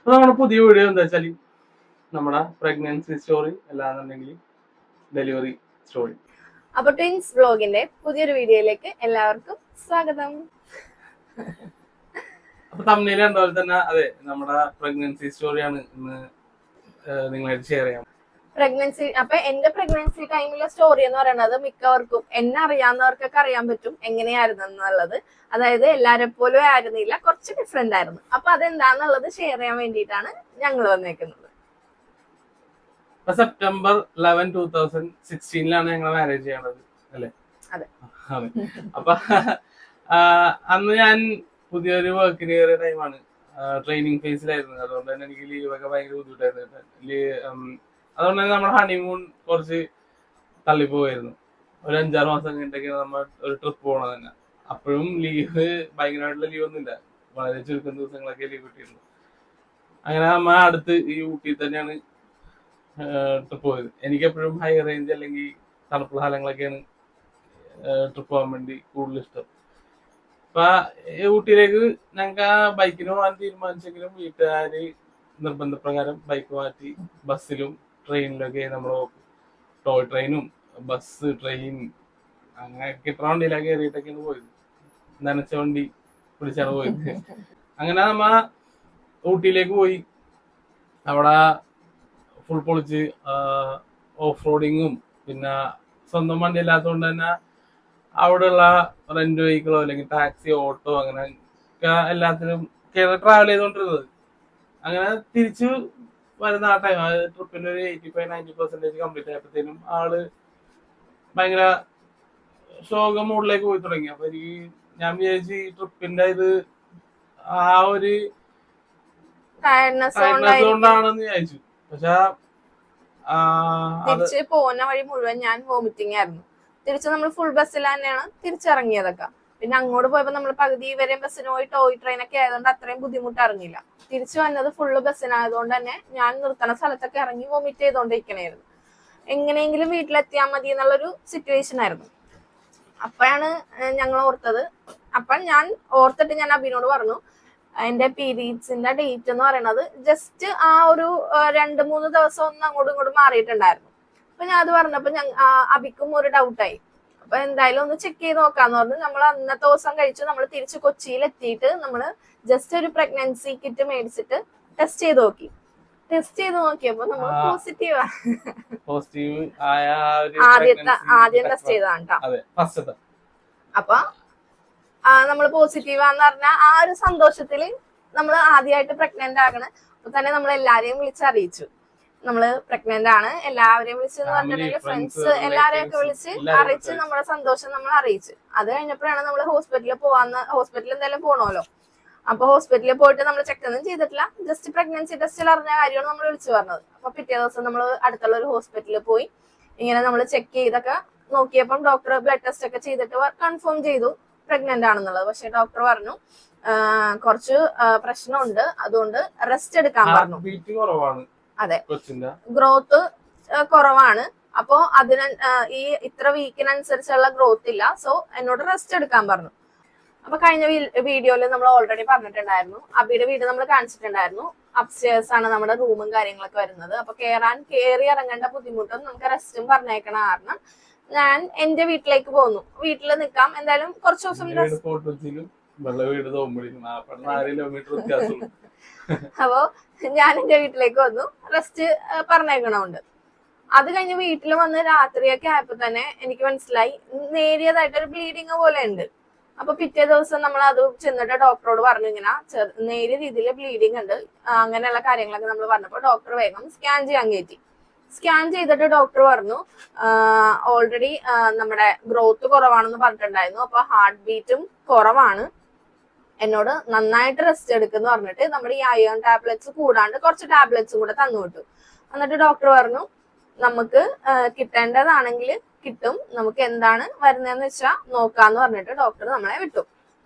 അപ്പൊ നമ്മുടെ പുതിയ വീഡിയോ എന്താ വെച്ചാല് നമ്മുടെ പ്രഗ്നൻസി സ്റ്റോറി അല്ലാന്നുണ്ടെങ്കിൽ ഡെലിവറി സ്റ്റോറി. അപ്പൊ ട്വിൻസ് വ്ലോഗിന്റെ പുതിയൊരു വീഡിയോയിലേക്ക് എല്ലാവർക്കും സ്വാഗതം. അപ്പൊ തമ്മിൽ കണ്ടപോലെ തന്നെ അതെ നമ്മുടെ പ്രഗ്നൻസി സ്റ്റോറിയാണ് ഇന്ന് നിങ്ങളായിട്ട് ഷെയർ ചെയ്യാം. അപ്പൊ എന്റെ പ്രഗ്നൻസി ടൈമിലെ സ്റ്റോറി എന്ന് പറയുന്നത് മിക്കവർക്കും എന്നെ അറിയാവുന്നവർക്കൊക്കെ അറിയാൻ പറ്റും എങ്ങനെയായിരുന്നു എന്നുള്ളത്. അതായത് എല്ലാരെ പോലും ആയിരുന്നില്ല, കുറച്ച് ഡിഫറെന്റ് ആയിരുന്നു. അപ്പൊ അതെന്താന്നുള്ളത് ഷെയർ ചെയ്യാൻ വേണ്ടിയിട്ടാണ് ഞങ്ങൾ വന്നേക്കുന്നത്. സെപ്റ്റംബർ 11, 2016 ഞങ്ങൾ മാരേജ് ചെയ്യണത് അല്ലേ? അതെ. അപ്പൊ അന്ന് ഞാൻ പുതിയൊരു വർക്കിന് കയറിയ ടൈമാണ്. ട്രെയിനിങ് ഫേസിലായിരുന്നു. അതുകൊണ്ട് തന്നെ എനിക്ക് ലീവൊക്കെ ഭയങ്കര ബുദ്ധിമുട്ടായിരുന്നു. അതുകൊണ്ട് തന്നെ നമ്മുടെ ഹണിമൂൺ കുറച്ച് തള്ളിപ്പോവായിരുന്നു. ഒരു 5-6 മാസം കഴിഞ്ഞിട്ടൊക്കെയാണ് നമ്മൾ ഒരു ട്രിപ്പ് പോകണത് തന്നെ. അപ്പോഴും ലീവ് ഭയങ്കരമായിട്ടുള്ള ലീവ് ഒന്നുമില്ല, വളരെ ചുരുക്കം ദിവസങ്ങളൊക്കെ ലീവ് കിട്ടിയിരുന്നു. അങ്ങനെ നമ്മ അടുത്ത് ഈ ഊട്ടി തന്നെയാണ് ട്രിപ്പ് പോയത്. എനിക്കെപ്പോഴും ഹൈ റേഞ്ച് അല്ലെങ്കിൽ തണുപ്പുള്ള സ്ഥലങ്ങളൊക്കെയാണ് ട്രിപ്പ് പോകാൻ വേണ്ടി കൂടുതൽ ഇഷ്ടം. അപ്പൊ ഊട്ടിയിലേക്ക് ഞങ്ങൾക്ക് ആ ബൈക്കിന് പോകാൻ തീരുമാനിച്ചെങ്കിലും വീട്ടുകാര് നിർബന്ധപ്രകാരം ബൈക്ക് മാറ്റി ബസ്സിലും ട്രെയിനിലൊക്കെ നമ്മൾ ടോയ് ട്രെയിനും ബസ് ട്രെയിൻ അങ്ങനെ കിട്ടണ വണ്ടിയിലൊക്കെ കയറിയിട്ടൊക്കെയാണ് പോയത്. നനച്ച വണ്ടി പിടിച്ചാണ് പോയത്. അങ്ങനെ നമ്മ ഊട്ടിയിലേക്ക് പോയി. അവിടെ ഫുൾ പൊളിച്ച് ഓഫ് റോഡിങ്ങും പിന്നെ സ്വന്തം വണ്ടി അല്ലാത്തതുകൊണ്ട് തന്നെ അവിടെയുള്ള റെന്റ് വെഹിക്കിളോ അല്ലെങ്കിൽ ടാക്സി ഓട്ടോ അങ്ങനെ എല്ലാത്തിനും ട്രാവൽ ചെയ്തോണ്ടിരുന്നത്. അങ്ങനെ തിരിച്ചു വരുന്ന ആ ടൈം ട്രിപ്പിന്റെ ഒരു 85-90% കംപ്ലീറ്റ് ആയപ്പോഴത്തേനും ആള് ഭയങ്കര ശോക മൂഡിലേക്ക് പോയി തുടങ്ങി. അപ്പൊ ഞാൻ വിചാരിച്ചു ഈ ട്രിപ്പിന്റെ ഇത് ആ ഒരു കൊണ്ടാണെന്ന് വിചാരിച്ചു. പക്ഷെ തിരിച്ച് പോകുന്ന വഴി മുഴുവൻ ഞാൻ വോമിറ്റിംഗ് ആയിരുന്നു. തിരിച്ച് നമ്മൾ ഫുൾ ബസ്സിൽ തന്നെയാണ് തിരിച്ചിറങ്ങിയതൊക്കെ. പിന്നെ അങ്ങോട്ട് പോയപ്പോ നമ്മൾ പകുതി വരെ ബസ്സിന് പോയി ടോയ് ട്രെയിൻ ഒക്കെ ആയതുകൊണ്ട് അത്രയും ബുദ്ധിമുട്ട് അറിഞ്ഞില്ല. തിരിച്ചു വന്നത് ഫുള്ള് ബസ്സിനായതുകൊണ്ട് തന്നെ ഞാൻ നിർത്തുന്ന സ്ഥലത്തൊക്കെ ഇറങ്ങി വോമിറ്റ് ചെയ്തോണ്ടിരിക്കണായിരുന്നു. എങ്ങനെയെങ്കിലും വീട്ടിലെത്തിയാൽ മതി എന്നുള്ളൊരു സിറ്റുവേഷൻ ആയിരുന്നു. അപ്പോഴാണ് ഞങ്ങൾ ഓർത്തത്. ഞാൻ ഓർത്തിട്ട് ഞാൻ അബിനോട് പറഞ്ഞു, എന്റെ പീരീഡ്സിന്റെ ഡേറ്റ് എന്ന് പറയുന്നത് ജസ്റ്റ് ആ ഒരു 2-3 ദിവസം ഒന്ന് അങ്ങോട്ടും ഇങ്ങോട്ടും മാറിയിട്ടുണ്ടായിരുന്നു. അപ്പൊ ഞാൻ അത് പറഞ്ഞപ്പോ അബിക്കും ഒരു ഡൗട്ടായി. അപ്പൊ എന്തായാലും ഒന്ന് ചെക്ക് ചെയ്ത് നോക്കാന്ന് പറഞ്ഞു. നമ്മൾ അന്നത്തെ ദിവസം കഴിച്ചു. നമ്മൾ തിരിച്ച് കൊച്ചിയിൽ എത്തിയിട്ട് നമ്മള് ജസ്റ്റ് ഒരു പ്രഗ്നൻസി കിറ്റ് മേടിച്ചിട്ട് ടെസ്റ്റ് ചെയ്ത് നോക്കി. ടെസ്റ്റ് ചെയ്ത് നോക്കിയപ്പോ നമ്മൾ പോസിറ്റീവ് ആദ്യം ടെസ്റ്റ് ചെയ്തതാണ് കേട്ടോ. അപ്പൊ നമ്മൾ പോസിറ്റീവാന്ന് പറഞ്ഞാൽ ആ ഒരു സന്തോഷത്തില് നമ്മൾ ആദ്യമായിട്ട് പ്രഗ്നന്റ് ആകണേ. അപ്പൊ തന്നെ നമ്മൾ എല്ലാരെയും വിളിച്ചറിയിച്ചു, നമ്മള് പ്രഗ്നന്റ് ആണ്. എല്ലാവരെയും വിളിച്ചെന്ന് പറഞ്ഞിട്ടുണ്ടെങ്കിൽ ഫ്രണ്ട്സ് എല്ലാരെയും ഒക്കെ വിളിച്ച് അറിയിച്ച് നമ്മുടെ സന്തോഷം നമ്മൾ അറിയിച്ചു. അത് കഴിഞ്ഞപ്പോഴാണ് നമ്മൾ ഹോസ്പിറ്റലിൽ എന്തായാലും പോകണമല്ലോ. അപ്പൊ ഹോസ്പിറ്റലിൽ പോയിട്ട് നമ്മൾ ചെക്കൊന്നും ചെയ്തിട്ടില്ല, ജസ്റ്റ് പ്രഗ്നൻസി ടെസ്റ്റിൽ അറിഞ്ഞ കാര്യമാണ് നമ്മൾ വിളിച്ചു പറഞ്ഞത്. അപ്പൊ പിറ്റേ ദിവസം നമ്മൾ അടുത്തുള്ള ഒരു ഹോസ്പിറ്റലിൽ പോയി ഇങ്ങനെ നമ്മൾ ചെക്ക് ചെയ്തൊക്കെ നോക്കിയപ്പം ഡോക്ടർ ബ്ലഡ് ടെസ്റ്റ് ഒക്കെ ചെയ്തിട്ട് കൺഫേം ചെയ്തു പ്രഗ്നന്റ് ആണെന്നുള്ളത്. പക്ഷെ ഡോക്ടർ പറഞ്ഞു കുറച്ച് പ്രശ്നമുണ്ട്, അതുകൊണ്ട് റെസ്റ്റ് എടുക്കാൻ പറഞ്ഞു. അതെ, ഗ്രോത്ത് കുറവാണ്. അപ്പോ ഈ ഇത്ര വീക്കിനനുസരിച്ചുള്ള ഗ്രോത്ത് ഇല്ല, സോ എന്നോട് റെസ്റ്റ് എടുക്കാൻ പറഞ്ഞു. അപ്പൊ കഴിഞ്ഞ വീഡിയോയിൽ നമ്മൾ ഓൾറെഡി പറഞ്ഞിട്ടുണ്ടായിരുന്നു, അബിയുടെ വീട് നമ്മൾ കാണിച്ചിട്ടുണ്ടായിരുന്നു. അപ്സ്റ്റേഴ്സ് ആണ് നമ്മുടെ റൂമും കാര്യങ്ങളൊക്കെ വരുന്നത്. അപ്പൊ കയറി ഇറങ്ങേണ്ട ബുദ്ധിമുട്ടും നമുക്ക് റെസ്റ്റും പറഞ്ഞേക്കണ കാരണം ഞാൻ എന്റെ വീട്ടിലേക്ക് പോന്നു. വീട്ടിൽ നിൽക്കാം എന്തായാലും കുറച്ച് ദിവസം. അപ്പോ ഞാൻ എന്റെ വീട്ടിലേക്ക് വന്നു, റെസ്റ്റ് പറഞ്ഞേക്കണോണ്ട്. അത് കഴിഞ്ഞ് വീട്ടിൽ വന്ന് രാത്രിയൊക്കെ ആയപ്പോ തന്നെ എനിക്ക് മനസ്സിലായി നേരിയതായിട്ടൊരു ബ്ലീഡിങ് പോലെ ഉണ്ട്. അപ്പൊ പിറ്റേ ദിവസം നമ്മൾ അത് ചെന്നിട്ട് ഡോക്ടറോട് പറഞ്ഞു, ഇങ്ങനെ നേരിയ രീതിയിൽ ബ്ലീഡിങ് ഉണ്ട്, അങ്ങനെയുള്ള കാര്യങ്ങളൊക്കെ നമ്മൾ പറഞ്ഞപ്പോ ഡോക്ടർ വേഗം സ്കാൻ ചെയ്യാൻ കയറ്റി. സ്കാൻ ചെയ്തിട്ട് ഡോക്ടർ പറഞ്ഞു ഓൾറെഡി നമ്മുടെ ഗ്രോത്ത് കുറവാണെന്ന് പറഞ്ഞിട്ടുണ്ടായിരുന്നു. അപ്പൊ ഹാർട്ട് ബീറ്റും കുറവാണ്, എന്നോട് നന്നായിട്ട് റെസ്റ്റ് എടുക്കുന്നു പറഞ്ഞിട്ട് നമ്മുടെ ഈ അയൺ ടാബ്ലറ്റ്സ് കൂടാണ്ട് കുറച്ച് ടാബ്ലറ്റ്സും കൂടെ തന്നു വിട്ടു. എന്നിട്ട് ഡോക്ടർ പറഞ്ഞു നമുക്ക് കിട്ടേണ്ടതാണെങ്കിൽ കിട്ടും, നമുക്ക് എന്താണ് വരുന്നതെന്ന് വെച്ചാൽ നോക്കാന്ന് പറഞ്ഞിട്ട് ഡോക്ടർ നമ്മളെ വിട്ടു.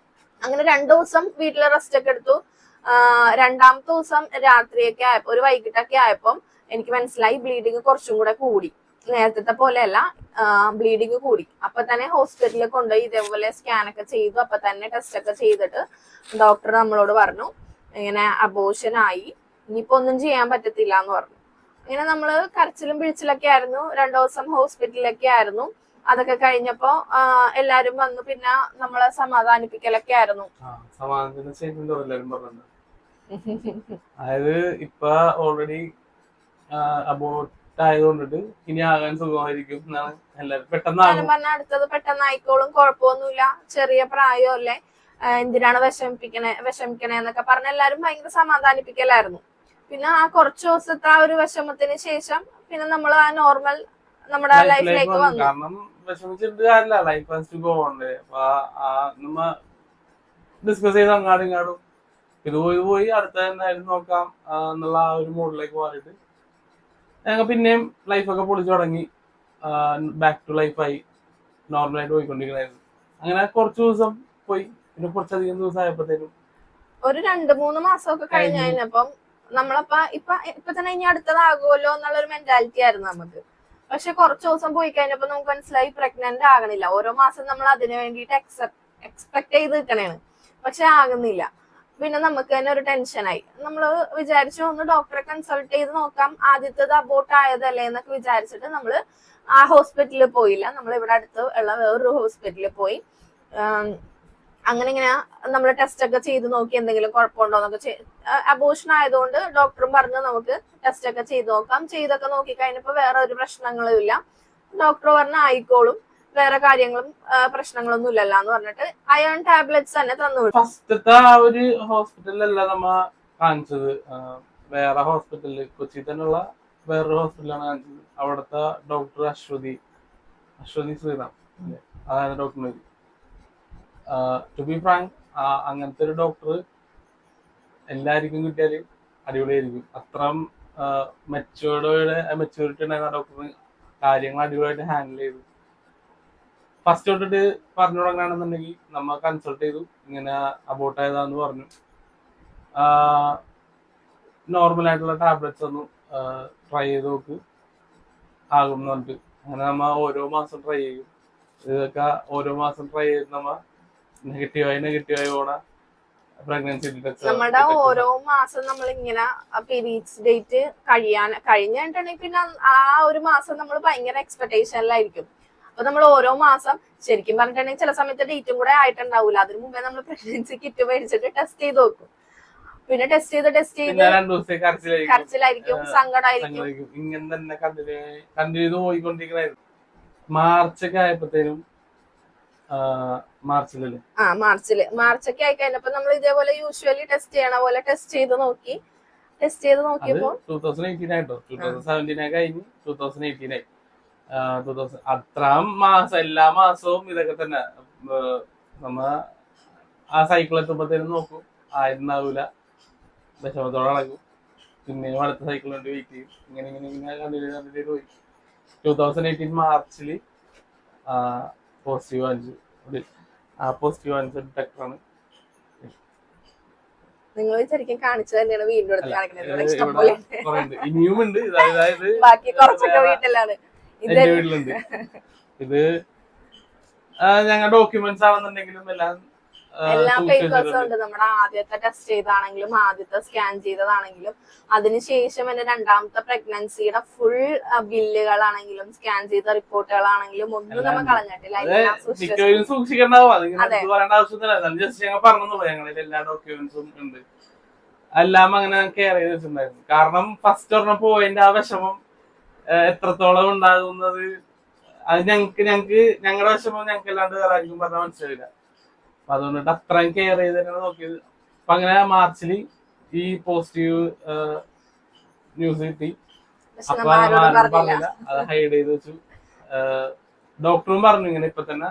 അങ്ങനെ 2 ദിവസം വീട്ടിലെ റെസ്റ്റ് ഒക്കെ എടുത്തു. 2ാമത്തെ ദിവസം രാത്രിയൊക്കെ ആയപ്പോ ഒരു വൈകിട്ടൊക്കെ ആയപ്പം എനിക്ക് മനസ്സിലായി ബ്ലീഡിങ് കുറച്ചും കൂടെ കൂടി. നേരത്തെ പോലെയല്ല, ബ്ലീഡിങ് കൂടി. അപ്പൊ തന്നെ ഹോസ്പിറ്റലിൽ കൊണ്ടുപോയി ഇതേപോലെ സ്കാനൊക്കെ ചെയ്തു. അപ്പൊ തന്നെ ടെസ്റ്റ് ഒക്കെ ചെയ്തിട്ട് ഡോക്ടർ നമ്മളോട് പറഞ്ഞു ഇങ്ങനെ അബോർഷൻ ആയി, ഇനിയിപ്പോ ഒന്നും ചെയ്യാൻ പറ്റത്തില്ല എന്ന് പറഞ്ഞു. ഇങ്ങനെ നമ്മള് കരച്ചിലും പിഴിച്ചിലൊക്കെ ആയിരുന്നു. 2 ദിവസം ഹോസ്പിറ്റലിലൊക്കെ ആയിരുന്നു. അതൊക്കെ കഴിഞ്ഞപ്പോ എല്ലാരും വന്നു പിന്നെ നമ്മളെ സമാധാനിപ്പിക്കലൊക്കെ ആയിരുന്നു. അതായത് ഇപ്പൊ ഓൾറെഡി അബോട്ട് ആയതുകൊണ്ടിട്ട് ഇനി ആകാൻ സുഖമായിരിക്കും എന്നാണ് എല്ലാവരും പെട്ടെന്ന് പറഞ്ഞ അടുത്തത് പെട്ടെന്ന് ആയിക്കോളും, കുഴപ്പമൊന്നുമില്ല, ചെറിയ പ്രായമല്ലേ, എന്തിനാണ് വിഷമിക്കണേ എന്നൊക്കെ പറഞ്ഞ എല്ലാരും ഭയങ്കര സമാധാനിപ്പിക്കലായിരുന്നു. പിന്നെ ആ കുറച്ചു ദിവസത്തെ ആ ഒരു വിഷമത്തിന് ശേഷം പിന്നെ നമ്മൾ ആ നോർമൽ നമ്മുടെ ലൈഫിലേക്ക് വന്നു. കാരണം വിഷമിച്ചിട്ട് കാര്യമില്ല, life has to go on. നമ്മ ഡിസ്കസ് ചെയ്ത് അങ്ങാടും ഇങ്ങാടും ഇത് പോയി അടുത്ത എന്തായാലും നോക്കാം എന്നുള്ള ആ ഒരു മൂഡിലേക്ക് മാറിയിട്ട് ഞങ്ങൾ പിന്നെയും ലൈഫൊക്കെ പൊളിച്ചു തുടങ്ങി. ബാക്ക് ടു ലൈഫായി നോർമലായിട്ട് പോയിക്കൊണ്ടിരിക്കണായിരുന്നു. അങ്ങനെ കുറച്ചു ദിവസം പോയി. പിന്നെ കുറച്ചധികം ദിവസം ആയപ്പോഴത്തേനും ഒരു 2-3 മാസമൊക്കെ കഴിഞ്ഞ് കഴിഞ്ഞപ്പം നമ്മളപ്പ ഇപ്പൊ തന്നെ ഇനി അടുത്തതാകുമല്ലോ എന്നുള്ളൊരു മെന്റാലിറ്റി ആയിരുന്നു നമുക്ക്. പക്ഷെ കുറച്ചു ദിവസം പോയി കഴിഞ്ഞപ്പോ നമുക്ക് മനസ്സിലായി പ്രഗ്നന്റ് ആകണില്ല. ഓരോ മാസം നമ്മൾ അതിനു വേണ്ടിയിട്ട് എക്സ്പെക്ട് ചെയ്ത് നിൽക്കണേണ്, പക്ഷെ ആകുന്നില്ല. പിന്നെ നമുക്ക് തന്നെ ഒരു ടെൻഷനായി. നമ്മള് വിചാരിച്ചു ഒന്ന് ഡോക്ടറെ കൺസൾട്ട് ചെയ്ത് നോക്കാം, ആദ്യത്തേത് അബോട്ട് ആയതല്ലേ എന്നൊക്കെ വിചാരിച്ചിട്ട് നമ്മള് ആ ഹോസ്പിറ്റലിൽ പോയില്ല. നമ്മൾ ഇവിടെ അടുത്ത് ഉള്ള വേറൊരു ഹോസ്പിറ്റലിൽ പോയി. അങ്ങനെ ഇങ്ങനെ നമ്മൾ ടെസ്റ്റ് ഒക്കെ ചെയ്ത് നോക്കി എന്തെങ്കിലും കുഴപ്പമുണ്ടോ എന്നൊക്കെ. അബോഷൻ ആയതുകൊണ്ട് ഡോക്ടറും പറഞ്ഞു നമുക്ക് ടെസ്റ്റ് ഒക്കെ ചെയ്ത് നോക്കാം. ചെയ്തൊക്കെ നോക്കി കഴിഞ്ഞപ്പോ വേറെ ഒരു പ്രശ്നങ്ങളും ഇല്ല. ഡോക്ടർ പറഞ്ഞ ആയിക്കോളും, വേറെ കാര്യങ്ങളും പ്രശ്നങ്ങളൊന്നും ഇല്ലല്ലോ എന്ന് പറഞ്ഞിട്ട് അയൺ ടാബ്ലറ്റ്സ് തന്നെ തന്നു. ഫസ്റ്റത്തെ ആ ഒരു ഹോസ്പിറ്റലിലല്ല നമ്മ കാണിച്ചത്, വേറെ ഹോസ്പിറ്റലിൽ കൊച്ചി തന്നെയുള്ള വേറൊരു ഹോസ്പിറ്റലാണ് കാണിച്ചത്. അവിടുത്തെ ഡോക്ടർ അശ്വതി ശ്രീറാം അതാണ് ഡോക്ടറിന്. ടു ബി ഫ്രാങ്ക്, അങ്ങനത്തെ ഒരു ഡോക്ടർ എല്ലാവർക്കും കിട്ടിയാൽ അടിപൊളിയായിരിക്കും. അത്രയും മെച്ചൂരിറ്റി ഉണ്ടായിരുന്ന ഡോക്ടറിന് കാര്യങ്ങൾ അടിപൊളിയായിട്ട് ഹാൻഡിൽ ചെയ്തു. ഫസ്റ്റ് തൊട്ടിട്ട് പറഞ്ഞു തുടങ്ങുകയാണെന്നുണ്ടെങ്കിൽ നമ്മൾ കൺസൾട്ട് ചെയ്തു, ഇങ്ങനെ അബോട്ട് ആയതാന്ന് പറഞ്ഞു. നോർമൽ ആയിട്ടുള്ള ടാബ്ലറ്റ്സ് ഒന്നും ട്രൈ ചെയ്ത് നോക്ക് ആകും എന്ന് പറഞ്ഞിട്ട് അങ്ങനെ നമ്മ ഓരോ മാസം ട്രൈ ചെയ്യും. ഇതൊക്കെ ഓരോ മാസം ട്രൈ ചെയ്ത് നമ്മ നെഗറ്റീവായി പോണ പ്രഗ്നൻസി ഡിറ്റക്ടർ. നമ്മുടെ ഓരോ മാസം നമ്മൾ ഇങ്ങനെ പീരീഡ്സ് ഡേറ്റ് കഴിഞ്ഞിട്ടുണ്ടെങ്കിൽ പിന്നെ ആ ഒരു മാസം നമ്മൾ ഭയങ്കര എക്സ്പെക്ടേഷനിലായിരിക്കും. അപ്പൊ നമ്മൾ ഓരോ മാസം ശരിക്കും പറഞ്ഞിട്ടുണ്ടെങ്കിൽ ചില സമയത്ത് ഡേറ്റും കൂടെ ആയിട്ടുണ്ടാവൂല. അതിന് മുമ്പേ നമ്മൾ പ്രഗ്നൻസി കിറ്റ് മേടിച്ചിട്ട് ടെസ്റ്റ് ചെയ്ത് നോക്കും. പിന്നെ ടെസ്റ്റ് ചെയ്ത് കരച്ചിലായിരിക്കും, സങ്കടമായിരിക്കും. ഇങ്ങനെ തന്നെ കണ്ടിന്യൂ പോയിക്കൊണ്ടിരിക്കണായിരുന്നു. മാർച്ചൊക്കെ ആയപ്പോഴത്തേനും മാർച്ചൊക്കെ ആയി കഴിഞ്ഞപ്പോ നമ്മൾ ഇതേപോലെ യൂഷ്വലി ടെസ്റ്റ് ചെയ്യണ പോലെ ടെസ്റ്റ് ചെയ്ത് നോക്കിയപ്പോ 2018 ആയിട്ടോ, 2017 കഴിഞ്ഞ് 2018 ആയി. അത്രാം മാസം എല്ലാ മാസവും ഇതൊക്കെ തന്നെ നമ്മ ആ സൈക്കിൾ എത്തുമ്പോഴത്തേനും നോക്കും, ആയിരുന്നാവൂല, വിഷമത്തോടെ നടക്കും, പിന്നെയും അടുത്ത സൈക്കിൾ കൊണ്ട് വെയിറ്റ് ചെയ്യും. ഇങ്ങനെ കണ്ടിന്യൂ പോയി. 2018 മാർച്ചില് പോസിറ്റീവ് കാണിച്ചു. ആ പോസിറ്റീവ് കാണിച്ച ഡിറ്റക്ടറാണ്. നിങ്ങൾ ശരിക്കും കാണിച്ചു തന്നെയാണ് വീണ്ടും എടുത്ത് കാണിക്കുന്നത്. ഇനിയും ഉണ്ട്, അതായത് ബാക്കി കുറച്ചൊക്കെ വീട്ടിലാണ്, എന്റെ വീട്ടിലുണ്ട്. ഇത് ഞങ്ങൾ ഡോക്യുമെന്റ്സ് ആണെന്നുണ്ടെങ്കിലും എല്ലാ പേപ്പേഴ്സും ഉണ്ട്. നമ്മുടെ ആദ്യത്തെ ടെസ്റ്റ് ചെയ്താണെങ്കിലും ആദ്യത്തെ സ്കാൻ ചെയ്തതാണെങ്കിലും അതിനുശേഷം എന്റെ രണ്ടാമത്തെ പ്രഗ്നൻസിയുടെ ഫുൾ ബില്ലുകളാണെങ്കിലും സ്കാൻ ചെയ്ത റിപ്പോർട്ടുകളാണെങ്കിലും ഒന്നും നമ്മൾ കളഞ്ഞിട്ടില്ല. എല്ലാ ഡോക്യുമെന്റ്സും ഉണ്ട്, എല്ലാം അങ്ങനെ കെയർ ചെയ്ത് വെച്ചിട്ടുണ്ടായിരുന്നു. കാരണം ഫസ്റ്റ് പറഞ്ഞ പോയിന്റ് ആ വിഷമം എത്രത്തോളം ഉണ്ടാകുന്നത് അത് ഞങ്ങളുടെ വിഷമം ഞങ്ങൾക്ക് അല്ലാണ്ട് വേറെ ആയിരിക്കും പറഞ്ഞാൽ മനസ്സിലായില്ല. അപ്പൊ അതുകൊണ്ടിട്ട് അത്രയും കെയർ ചെയ്ത് തന്നെയാണ് നോക്കിയത്. അപ്പൊ അങ്ങനെ മാർച്ചില് ഈ പോസിറ്റീവ് ന്യൂസ് കിട്ടി. അപ്പൊ പറഞ്ഞില്ല, അത് ഹൈഡ് ചെയ്ത് വെച്ചു. ഡോക്ടറും പറഞ്ഞു ഇങ്ങനെ ഇപ്പൊ തന്നെ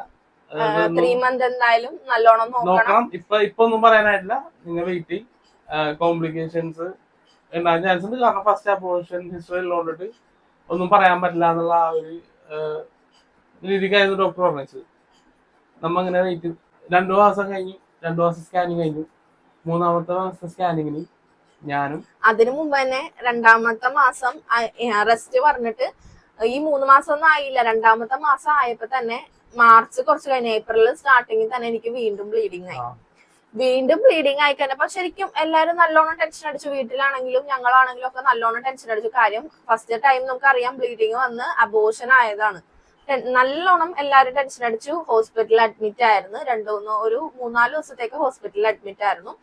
നോക്കണം, ഇപ്പൊ ഒന്നും പറയാനായിട്ടില്ല, നിങ്ങൾ വെയിറ്റ് ചെയ്യും, കോംപ്ലിക്കേഷൻസ് ഉണ്ടാകാൻ ചാൻസ് ഉണ്ട്. കാരണം ഫസ്റ്റ് അബോർഷൻ ഹിസ്റ്ററി ഉള്ളതുകൊണ്ടിട്ട് ഒന്നും പറയാൻ പറ്റില്ല എന്നുള്ള ആ ഒരു രീതിക്കായിരുന്നു ഡോക്ടർ പറഞ്ഞത്. നമ്മ അങ്ങനെ വെയിറ്റ് 2 മാസം കഴിഞ്ഞു, 2 മാസം സ്കാനിങ് കഴിഞ്ഞു. 3-ാമത്തെ മാസത്തെ സ്കാനിങ്ങിന് ഞാനും അതിനു മുമ്പ് തന്നെ 2-ാമത്തെ മാസം റെസ്റ്റ് പറഞ്ഞിട്ട് ഈ 3 മാസം ഒന്നും ആയില്ല. 2-ാമത്തെ മാസം ആയപ്പോ തന്നെ മാർച്ച് കുറച്ച് കഴിഞ്ഞ ഏപ്രിൽ സ്റ്റാർട്ടിങ്ങിൽ തന്നെ എനിക്ക് വീണ്ടും ബ്ലീഡിങ് ആയി. വീണ്ടും ബ്ലീഡിങ് ആയി കഴിഞ്ഞപ്പോ ശരിക്കും എല്ലാരും നല്ലോണം ടെൻഷൻ അടിച്ചു. വീട്ടിലാണെങ്കിലും ഞങ്ങളാണെങ്കിലും ഒക്കെ നല്ലോണം ടെൻഷൻ അടിച്ചു. കാര്യം ഫസ്റ്റ് ടൈം നമുക്കറിയാം ബ്ലീഡിങ് വന്ന് അബോർഷൻ ആയതാണ്. നല്ലോണം എല്ലാരും ടെൻഷൻ അടിച്ചു. ഹോസ്പിറ്റലിൽ അഡ്മിറ്റ് ആയിരുന്നു. ഒരു 3-4 ദിവസത്തേക്ക് ഹോസ്പിറ്റലിൽ അഡ്മിറ്റ് ആയിരുന്നു.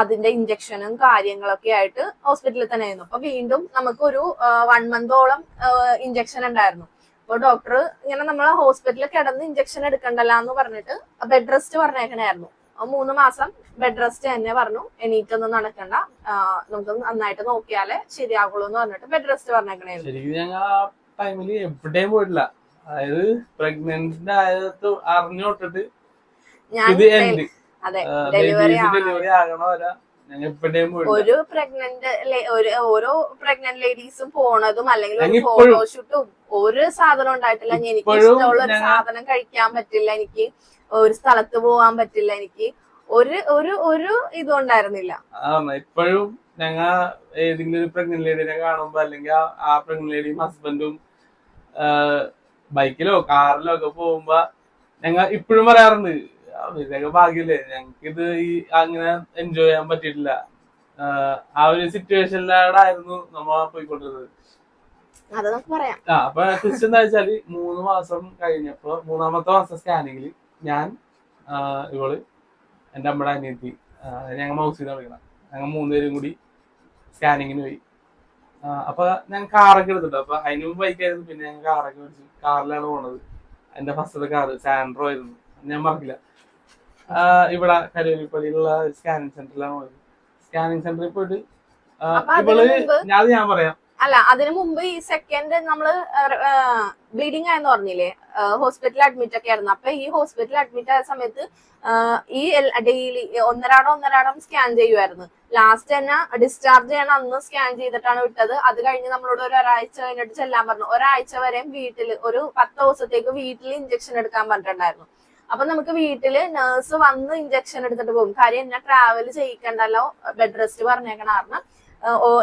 അതിന്റെ ഇഞ്ചക്ഷനും കാര്യങ്ങളൊക്കെ ആയിട്ട് ഹോസ്പിറ്റലിൽ തന്നെ ആയിരുന്നു. അപ്പൊ വീണ്ടും നമുക്കൊരു 1 മന്തോളം ഇഞ്ചക്ഷൻ ഉണ്ടായിരുന്നു. അപ്പൊ ഡോക്ടർ ഇങ്ങനെ നമ്മളെ ഹോസ്പിറ്റലിൽ കിടന്ന് ഇഞ്ചക്ഷൻ എടുക്കണ്ടല്ല എന്ന് പറഞ്ഞിട്ട് ബെഡ് റെസ്റ്റ് പറഞ്ഞേക്കണായിരുന്നു. 3 മാസം ബെഡ് റെസ്റ്റ് തന്നെ പറഞ്ഞു. എണീറ്റൊന്നും നടക്കണ്ട, നമുക്ക് നന്നായിട്ട് നോക്കിയാലേ ശരിയാകുള്ളൂ എന്ന് പറഞ്ഞിട്ട് ബെഡ് റെസ്റ്റ് പറഞ്ഞേക്കണായിരുന്നു. ശരിക്കും ഞങ്ങൾ ആ ടൈമില് എവിടെയും പോയിട്ടില്ല. അതായത് പ്രഗ്നന്റ് ആയത് അറിഞ്ഞോട്ടിട്ട് ഡെലിവറി ആകണ വരെ ഞങ്ങൾ എവിടെയും പോയിട്ടില്ല. ഓരോ പ്രഗ്നന്റ് ലേഡീസും പോണതും അല്ലെങ്കിൽ ഒരു ഫോട്ടോഷൂട്ടും ഒരു സാധനം ഉണ്ടായിട്ടില്ല. എനിക്ക് ഇഷ്ടമുള്ള ഒരു സാധനം കഴിക്കാൻ പറ്റില്ല, എനിക്ക് ഒരു സ്ഥലത്ത് പോകാൻ പറ്റില്ല, എനിക്ക് ഒരു ഇതും ഉണ്ടായിരുന്നില്ല. ഇപ്പോഴും ഞങ്ങ ഏതെങ്കിലും ഒരു പ്രഗ്നന്റ് ലേഡിനെ കാണുമ്പോ അല്ലെങ്കിൽ ആ പ്രഗ്നന്റ് ലേഡിയും ഹസ്ബൻഡും ബൈക്കിലോ കാറിലോ ഒക്കെ പോകുമ്പോ ഞങ്ങൾ ഇപ്പോഴും പറയാറുണ്ട്, ഇതൊക്കെ ഭാഗ്യല്ലേ, ഞങ്ങൾക്കിത് അങ്ങനെ എൻജോയ് ചെയ്യാൻ പറ്റിയിട്ടില്ല. ആ ഒരു സിറ്റുവേഷനിലായിരുന്നു നമ്മ പോയിക്കൊണ്ടിരുന്നത്. അപ്പൊ ക്വസ്റ്റ്യൻ എന്താ വെച്ചാല് 3 മാസം കഴിഞ്ഞപ്പോ 3-ാമത്തെ മാസം സ്കാനിങ്ങില് ഞാൻ ഇവള് എന്റെ അമ്മയുടെ അനിയത്തി ഞങ്ങൾ മൗസിന്ന് വിളിക്കണം, ഞങ്ങൾ 3 പേരും കൂടി സ്കാനിങ്ങിന് പോയി. അപ്പൊ ഞാൻ കാറൊക്കെ എടുത്തിട്ടു. അപ്പൊ അതിന് മുമ്പ് ബൈക്കായിരുന്നു. പിന്നെ ഞങ്ങൾ കാറൊക്കെ മേടിച്ചു. കാറിലാണ് പോണത്. എന്റെ ഫസ്റ്റത്തെ കാറ് സാൻഡ്രോ ആയിരുന്നു, ഞാൻ മറക്കില്ല. ഇവിടെ കരുവലിപ്പള്ളിയിലുള്ള സ്കാനിങ് സെന്ററിലാണ് പോയത്. സ്കാനിങ് സെന്ററിൽ പോയിട്ട് ഞാൻ പറയാം. അല്ല, അതിനു മുമ്പ് ഈ സെക്കൻഡ് നമ്മള് ബ്ലീഡിങ് ആയെന്ന് പറഞ്ഞില്ലേ, ഹോസ്പിറ്റലിൽ അഡ്മിറ്റ് ഒക്കെ ആയിരുന്നു. അപ്പൊ ഈ ഹോസ്പിറ്റലിൽ അഡ്മിറ്റ് ആയ സമയത്ത് ഈ ഡെയിലി ഒന്നരാടം സ്കാൻ ചെയ്യുമായിരുന്നു. ലാസ്റ്റ് തന്നെ ഡിസ്ചാർജ് ചെയ്യണം അന്ന് സ്കാൻ ചെയ്തിട്ടാണ് വിട്ടത്. അത് കഴിഞ്ഞ് നമ്മളോട് ഒരാഴ്ച കഴിഞ്ഞിട്ട് ചെല്ലാൻ പറഞ്ഞു. ഒരാഴ്ച വരെയും വീട്ടിൽ ഒരു 10 ദിവസത്തേക്ക് വീട്ടിൽ ഇഞ്ചക്ഷൻ എടുക്കാൻ പറഞ്ഞിട്ടുണ്ടായിരുന്നു. അപ്പൊ നമുക്ക് വീട്ടില് നേഴ്സ് വന്ന് ഇഞ്ചക്ഷൻ എടുത്തിട്ട് പോകും. കാര്യം എന്നെ ട്രാവൽ ചെയ്യിക്കണ്ടല്ലോ, ബെഡ് റെസ്റ്റ് പറഞ്ഞേക്കണ കാരണം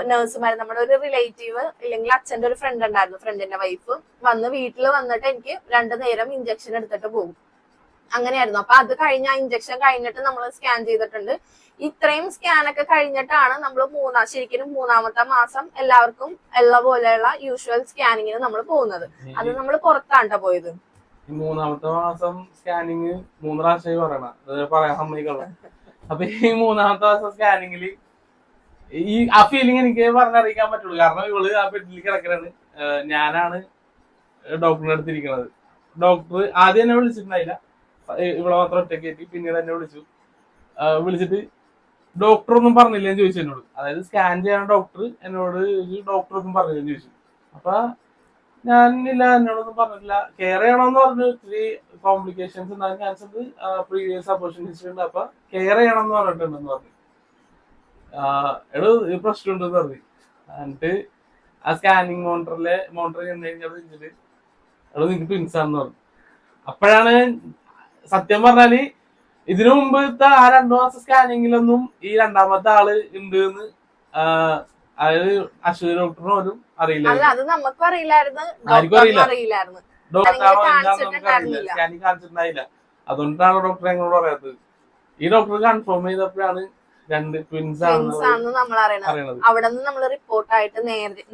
നേഴ്സുമാര്, നമ്മുടെ ഒരു റിലേറ്റീവ് ഇല്ലെങ്കിൽ അച്ഛന്റെ ഒരു ഫ്രണ്ട് ഉണ്ടായിരുന്നു, ഫ്രണ്ടിന്റെ വൈഫ് വന്ന് വീട്ടിൽ വന്നിട്ട് എനിക്ക് 2 നേരം ഇഞ്ചക്ഷൻ എടുത്തിട്ട് പോകും. അങ്ങനെയായിരുന്നു. അപ്പൊ അത് കഴിഞ്ഞ ഇഞ്ചക്ഷൻ കഴിഞ്ഞിട്ട് നമ്മൾ സ്കാൻ ചെയ്തിട്ടുണ്ട്. ഇത്രയും സ്കാനൊക്കെ കഴിഞ്ഞിട്ടാണ് നമ്മൾ ശരിക്കും 3-ാമത്തെ മാസം എല്ലാവർക്കും ഉള്ള പോലെയുള്ള യൂഷ്വൽ സ്കാനിങ്ങിന് നമ്മൾ പോകുന്നത്. അത് നമ്മൾ പുറത്താണ്ട പോയത്. 3-ാമത്തെ മാസം സ്കാനിങ് 3 പ്രാവശ്യമായി പറയാൻ സമ്മതിക്കുള്ള. അപ്പൊ ഈ 3-ാമത്തെ മാസം സ്കാനിങ്ങില് ആ ഫീലിംഗ് എനിക്ക് പറഞ്ഞറിയിക്കാൻ പറ്റുള്ളൂ. കാരണം ഇവള് ആ ബെഡിൽ കിടക്കണത്, ഞാനാണ് ഡോക്ടറിന്റെ അടുത്തിരിക്കണത്. ഡോക്ടർ ആദ്യം എന്നെ വിളിച്ചിട്ടുണ്ടായില്ല, ഇവിടെ മാത്രം ഒറ്റയ്ക്ക് എത്തി. പിന്നീട് എന്നെ വിളിച്ചിട്ട് ഡോക്ടർ ഒന്നും പറഞ്ഞില്ലെന്ന് ചോദിച്ചു എന്നോട്. അതായത് സ്കാൻ ചെയ്യാൻ ഡോക്ടർ എന്നോട് ഡോക്ടർ ഒന്നും പറഞ്ഞില്ലെന്ന് ചോദിച്ചു. അപ്പൊ ഞാനില്ല, എന്നോടൊന്നും പറഞ്ഞിട്ടില്ല. കെയർ ചെയ്യണമെന്ന് പറഞ്ഞു. ഇത്തിരി കോംപ്ലിക്കേഷൻസ് ഉണ്ടാകാൻ ചാൻസ് ഉണ്ട്, പ്രീവിയസ് അബോർഷൻ ഹിസ്റ്ററി ഉണ്ട്, അപ്പൊ കെയർ ചെയ്യണം എന്ന് പറഞ്ഞിട്ടുണ്ടെന്ന് പറഞ്ഞു. ഈ പ്രശ്നമുണ്ടെന്ന് പറഞ്ഞു. എന്നിട്ട് ആ സ്കാനിങ് മോണിറ്റർ ചെന്നിട്ട് നിനക്ക് ട്വിൻസ് ആണെന്ന് പറഞ്ഞു. അപ്പോഴാണ് സത്യം പറഞ്ഞാല് ഇതിനു മുമ്പത്തെ ആ 2 മാസം സ്കാനിങ്ങിലൊന്നും ഈ 2-ാമത്തെ ആള് ഉണ്ട് എന്ന് അതായത് അശ്വതി ഡോക്ടറിന് പോലും അറിയില്ലായിരുന്നു. ആർക്കും അറിയില്ലായിരുന്നു. സ്കാനിങ് കാണിച്ചിട്ടുണ്ടായില്ല. അതുകൊണ്ടാണ് ഡോക്ടർ ഞങ്ങളോട് പറയാത്തത്. ഈ ഡോക്ടർ കൺഫേം ചെയ്തപ്പോഴാണ് 2 ട്വിൻസ് ആണെന്ന് നമ്മൾ അറിയണത്. അവിടെ നിന്ന് നമ്മൾ റിപ്പോർട്ടായിട്ട്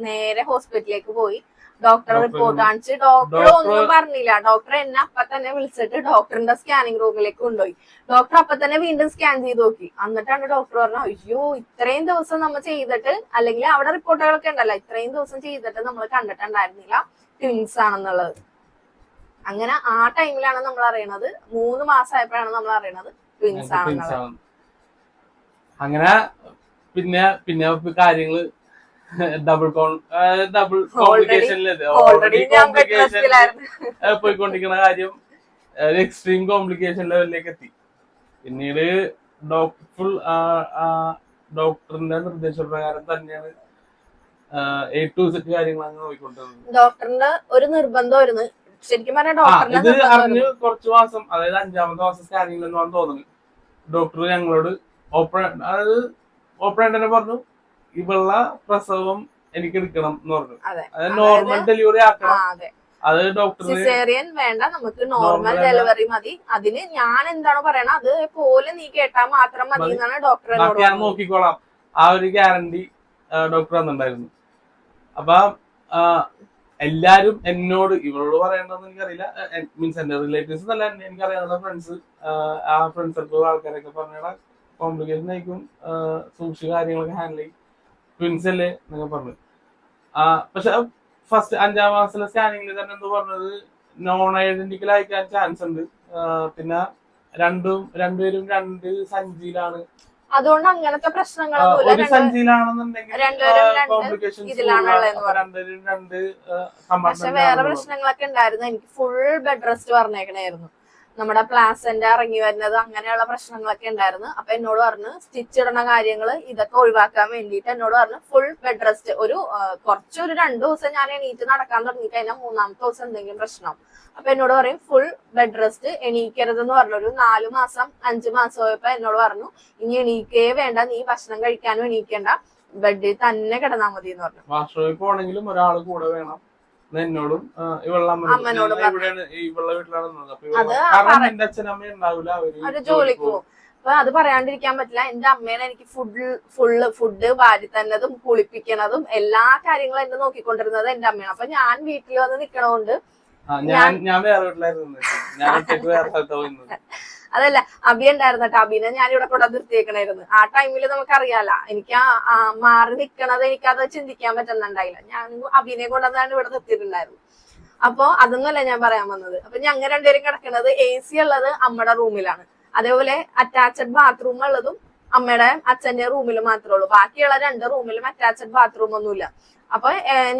നേരെ ഹോസ്പിറ്റലിലേക്ക് പോയി. ഡോക്ടറെ റിപ്പോർട്ട് കാണിച്ച് ഡോക്ടർ ഒന്നും പറഞ്ഞില്ല. ഡോക്ടർ എന്നെ അപ്പൊ തന്നെ വിളിച്ചിട്ട് ഡോക്ടറിന്റെ സ്കാനിങ് റൂമിലേക്ക് കൊണ്ടുപോയി. ഡോക്ടർ അപ്പൊ തന്നെ വീണ്ടും സ്കാൻ ചെയ്ത് നോക്കി. എന്നിട്ടാണ് ഡോക്ടർ പറഞ്ഞത്, അയ്യോ ഇത്രയും ദിവസം നമ്മൾ ചെയ്തിട്ട്, അല്ലെങ്കിൽ അവിടെ റിപ്പോർട്ടുകളൊക്കെ ഉണ്ടല്ലോ, ഇത്രയും ദിവസം ചെയ്തിട്ട് നമ്മൾ കണ്ടിട്ടുണ്ടായിരുന്നില്ല ട്വിൻസ് ആണെന്നുള്ളത്. അങ്ങനെ ആ ടൈമിലാണ് നമ്മൾ അറിയണത്. 3 മാസമായപ്പോഴാണ് നമ്മൾ അറിയണത് ട്വിൻസ് ആണെന്നുള്ളത്. അങ്ങനെ പിന്നെ കാര്യങ്ങള് ഡബിൾ കോംപ്ലിക്കേഷനില് പോയിക്കൊണ്ടിരിക്കുന്ന കാര്യം എക്സ്ട്രീം കോംപ്ലിക്കേഷൻ ലെവലിലേക്ക് എത്തി. പിന്നീട് ഡോക്ടറിന്റെ നിർദ്ദേശപ്രകാരം തന്നെയാണ് A to Z കാര്യങ്ങൾ അങ്ങനെ പോയിക്കൊണ്ടിരുന്നത്. ഡോക്ടറിന്റെ ഒരു നിർബന്ധമായിരുന്നു ശരിക്കും പറഞ്ഞാൽ. ഇത് അറിഞ്ഞ് കുറച്ചു മാസം, അതായത് 5-ാമത്തെ മാസം സ്കാനിങ്ങിൽ എന്ന് തോന്നുന്നു, ഡോക്ടർ ഞങ്ങളോട് അതായത് ഓപ്പറേഷൻ തന്നെ പറഞ്ഞു, ഇവളുടെ പ്രസവം എനിക്ക് എടുക്കണം എന്ന് പറഞ്ഞു. അതായത് നോർമൽ ഡെലിവറി ആക്കണം, അത് ഡോക്ടർ സിസേറിയൻ വേണ്ട, നമുക്ക് നോർമൽ ഡെലിവറി മതി, അതിന് ഞാൻ എന്താണോ പറയണത് അതുപോലെ നീ കേട്ടാ മാത്രം മതി എന്നാണ് ഡോക്ടർ നോക്കിക്കോളാം. ആ ഒരു ഗ്യാരണ്ടി ഡോക്ടർ തന്നിട്ടുണ്ടായിരുന്നു. അപ്പൊ എല്ലാരും എന്നോട് ഇവളോട് പറയേണ്ടതെന്ന് എനിക്കറിയില്ല, മീൻസ് എന്റെ റിലേറ്റീവ്സ് എന്നല്ല, എനിക്കറിയാവുന്ന ഫ്രണ്ട്സ്, ആ ഫ്രണ്ട്സ് സർക്കിൾ ആൾക്കാരൊക്കെ പറഞ്ഞ കോംപ്ലിക്കേഷൻ ആയിരിക്കും, സൂക്ഷിച്ച കാര്യങ്ങളൊക്കെ ഹാൻഡിൽ ചെയ്യും, ട്വിൻസ് അല്ലേ എന്നൊക്കെ പറഞ്ഞു. പക്ഷെ ഫസ്റ്റ് 5-ാം മാസത്തിലെ സ്കാനിങ്ങിൽ തന്നെ എന്തോ പറഞ്ഞത് നോൺ ഐഡന്റിക്കൽ അയക്കാൻ ചാൻസ് ഉണ്ട്, പിന്നെ രണ്ടുപേരും 2 സഞ്ചിയിലാണ്, അതുകൊണ്ട് അങ്ങനത്തെ പ്രശ്നങ്ങൾ ഒരു സഞ്ചിയിലാണെന്നുണ്ടെങ്കിൽ കോംപ്ലിക്കേഷൻസ്. പക്ഷെ വേറെ പ്രശ്നങ്ങളൊക്കെ ഉണ്ടായിരുന്നു. എനിക്ക് ഫുൾ ബെഡ് റെസ്റ്റ് പറഞ്ഞേക്കണായിരുന്നു, നമ്മുടെ പ്ലാസന്റ് ഇറങ്ങി വരുന്നത് അങ്ങനെയുള്ള പ്രശ്നങ്ങളൊക്കെ ഉണ്ടായിരുന്നു. അപ്പൊ എന്നോട് പറഞ്ഞു സ്റ്റിച്ച് ഇടുന്ന കാര്യങ്ങള് ഇതൊക്കെ ഒഴിവാക്കാൻ വേണ്ടിയിട്ട് എന്നോട് പറഞ്ഞു ഫുൾ ബെഡ് റെസ്റ്റ്. ഒരു 2 ദിവസം ഞാൻ എണീറ്റ് നടക്കാൻ തുടങ്ങി കഴിഞ്ഞാൽ 3-ാമത്തെ ദിവസം എന്തെങ്കിലും പ്രശ്നം, അപ്പൊ എന്നോട് പറയും ഫുൾ ബെഡ് റെസ്റ്റ്, എണീക്കരുതെന്ന് പറഞ്ഞു. ഒരു 4 മാസം 5 മാസം ആയപ്പോ എന്നോട് പറഞ്ഞു ഇനി എണീക്കേ വേണ്ട, നീ ഭക്ഷണം കഴിക്കാനും എണീക്കേണ്ട, ബെഡിൽ തന്നെ കിടന്നാ മതി എന്ന് പറഞ്ഞു. വാഷ്റൂമിൽ പോണെങ്കിലും ഒരാൾ കൂടെ വേണം. എന്നോടും അമ്മനോടും ജോലിക്ക് പോകും. അപ്പൊ അത് പറയാണ്ടിരിക്കാൻ പറ്റില്ല. എന്റെ അമ്മേനെ എനിക്ക് ഫുഡ് വാരി തന്നതും കുളിപ്പിക്കണതും എല്ലാ കാര്യങ്ങളും എന്നെ നോക്കിക്കൊണ്ടിരുന്നത് എന്റെ അമ്മയാണ്. അപ്പൊ ഞാൻ വീട്ടിൽ വന്ന് നിക്കണോണ്ട് അതല്ല, അബി ഉണ്ടായിരുന്നു കേട്ടോ. അബീനെ ഞാൻ ഇവിടെ കൂടെ നിർത്തിയേക്കണായിരുന്നു. ആ ടൈമില് നമുക്കറിയാലോ, എനിക്ക് മാറി നിക്കണത് എനിക്കത് ചിന്തിക്കാൻ പറ്റുന്നുണ്ടായില്ല. ഞാൻ അബീനെ കൊണ്ടുവന്നാണ് ഇവിടെ നിർത്തിയിട്ടുണ്ടായിരുന്നു. അപ്പൊ അതൊന്നുമല്ല ഞാൻ പറയാൻ വന്നത്. അപ്പൊ ഞങ്ങൾ 2 പേരും കിടക്കുന്നത് AC ഉള്ളത് അമ്മയുടെ റൂമിലാണ്, അതേപോലെ അറ്റാച്ച്ഡ് ബാത്റൂം ഉള്ളതും അമ്മയുടെ അച്ഛന്റെ റൂമിൽ മാത്രമേ ഉള്ളൂ. ബാക്കിയുള്ള 2 റൂമിലും അറ്റാച്ച്ഡ് ബാത്റൂം ഒന്നുമില്ല. അപ്പൊ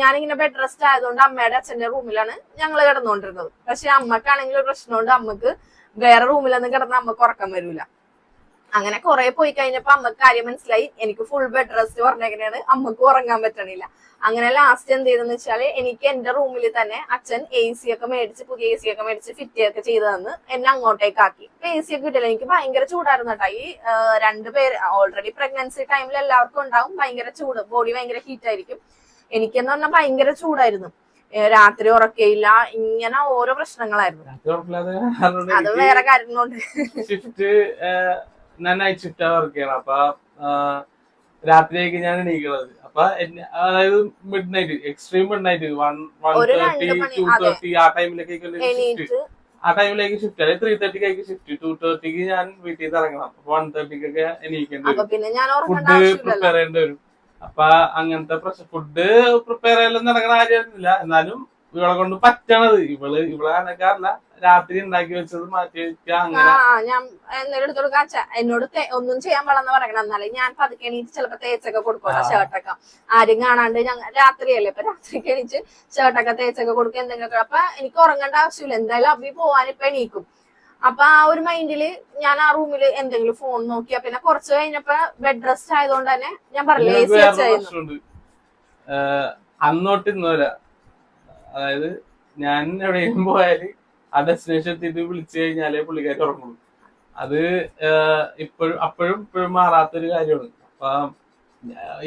ഞാനിങ്ങനെ ബെഡ് റെസ്റ്റ് ആയതുകൊണ്ട് അമ്മയുടെ അച്ഛന്റെ റൂമിലാണ് ഞങ്ങൾ കിടന്നുകൊണ്ടിരുന്നത്. പക്ഷെ അമ്മക്കാണെങ്കിൽ ഒരു പ്രശ്നമുണ്ട്, അമ്മക്ക് വേറെ റൂമിലൊന്നും കിടന്ന അമ്മക്ക് ഉറക്കം വരൂല. അങ്ങനെ കുറെ പോയി കഴിഞ്ഞപ്പോ അമ്മക്ക് കാര്യം മനസ്സിലായി, എനിക്ക് ഫുൾ ബെഡ് റെസ്റ്റ് പറഞ്ഞേക്കണെയാണ്, അമ്മക്ക് ഉറങ്ങാൻ പറ്റണില്ല. അങ്ങനെ ലാസ്റ്റ് എന്ത് ചെയ്തെന്ന് വെച്ചാല് എനിക്ക് എന്റെ റൂമിൽ തന്നെ അച്ഛൻ AC ഒക്കെ മേടിച്ച്, പുതിയ AC ഒക്കെ മേടിച്ച് ഫിറ്റ് ഒക്കെ ചെയ്ത് തന്ന് എന്നെ അങ്ങോട്ടേക്ക് ആക്കി. AC ഒക്കെ കിട്ടില്ല, എനിക്ക് ഭയങ്കര ചൂടായിരുന്നു കേട്ടോ. ഈ 2 പേര് ഓൾറെഡി പ്രഗ്നൻസി ടൈമിൽ എല്ലാവർക്കും ഉണ്ടാവും ഭയങ്കര ചൂട്, ബോഡി ഭയങ്കര ഹീറ്റ് ആയിരിക്കും. എനിക്കെന്ന് പറഞ്ഞാൽ ഭയങ്കര ചൂടായിരുന്നു, രാത്രി ഉറക്കയില്ല, ഇങ്ങനെ ഓരോ പ്രശ്നങ്ങളായിരുന്നു. അത് വേറെ കാര്യങ്ങളുണ്ട്. ഞാൻ നൈറ്റ് ഷിഫ്റ്റ് വർക്ക് ചെയ്യണം. അപ്പൊ രാത്രിയായിരിക്കും ഞാൻ എണീക്കുന്നത്. അപ്പൊ അതായത് mid night, extreme mid night 1:30, 2:30 ആ ടൈമിലേക്ക് ഷിഫ്റ്റ്, അല്ലെങ്കിൽ 3:30 ഷിഫ്റ്റ്. 2:30 ഞാൻ വീട്ടിൽ നിന്ന് ഇറങ്ങണം. അപ്പൊ 1:30 എണീക്കേണ്ടി വരും, ഫുഡ് പ്രിപ്പയർ ചെയ്യേണ്ടി വരും. അപ്പൊ അങ്ങനത്തെ ഫുഡ് പ്രിപ്പയർ ചെയ്യലൊന്നും നടക്കുന്ന കാര്യമൊന്നുമില്ല. എന്നാലും ഇവളെ കൊണ്ട് പറ്റണത്, ഇവളെ അനക്കാറില്ല, രാത്രി ഉണ്ടാക്കി വെച്ചത് മാറ്റി വെക്കുക. അങ്ങനെ ഞാൻ എടുത്തു കൊടുക്കാൻ എന്നോട് ഒന്നും ചെയ്യാൻ പാടെന്ന് പറയണം. എന്നാലും ഞാൻ പതുക്കെ എണീറ്റ് ചിലപ്പോ തേച്ചൊക്കെ കൊടുക്കുമല്ലോ ഷർട്ടൊക്കെ, ആരും കാണാണ്ട്. രാത്രിയല്ലേ, ഇപ്പൊ രാത്രിക്ക് എണീച്ച് ഷർട്ടൊക്കെ തേച്ചൊക്കെ കൊടുക്കുക എന്തെങ്കിലുമൊക്കെ. അപ്പൊ എനിക്ക് ഉറങ്ങേണ്ട ആവശ്യമില്ല, എന്തായാലും അഭി പോവാൻ ഇപ്പൊ എണീക്കും. അപ്പൊ ആ ഒരു മൈൻഡില് ഞാൻ ആ റൂമിൽ എന്തെങ്കിലും ഫോൺ നോക്കിയാ, പിന്നെ കുറച്ച് കഴിഞ്ഞപ്പോ ബെഡ് റെസ്റ്റ് ആയതുകൊണ്ട് തന്നെ ഞാൻ പറഞ്ഞില്ലേ അന്നോട്ട് ഇന്നോല, അതായത് ഞാൻ എവിടെയെങ്കിലും പോയാല് ആ ഡെസ്റ്റിനേഷൻ എത്തിയിട്ട് വിളിച്ചു കഴിഞ്ഞാലേ പുള്ളിക്കാരി ഉറങ്ങുള്ളൂ. അത് ഇപ്പോഴും മാറാത്തൊരു കാര്യമാണ്. അപ്പൊ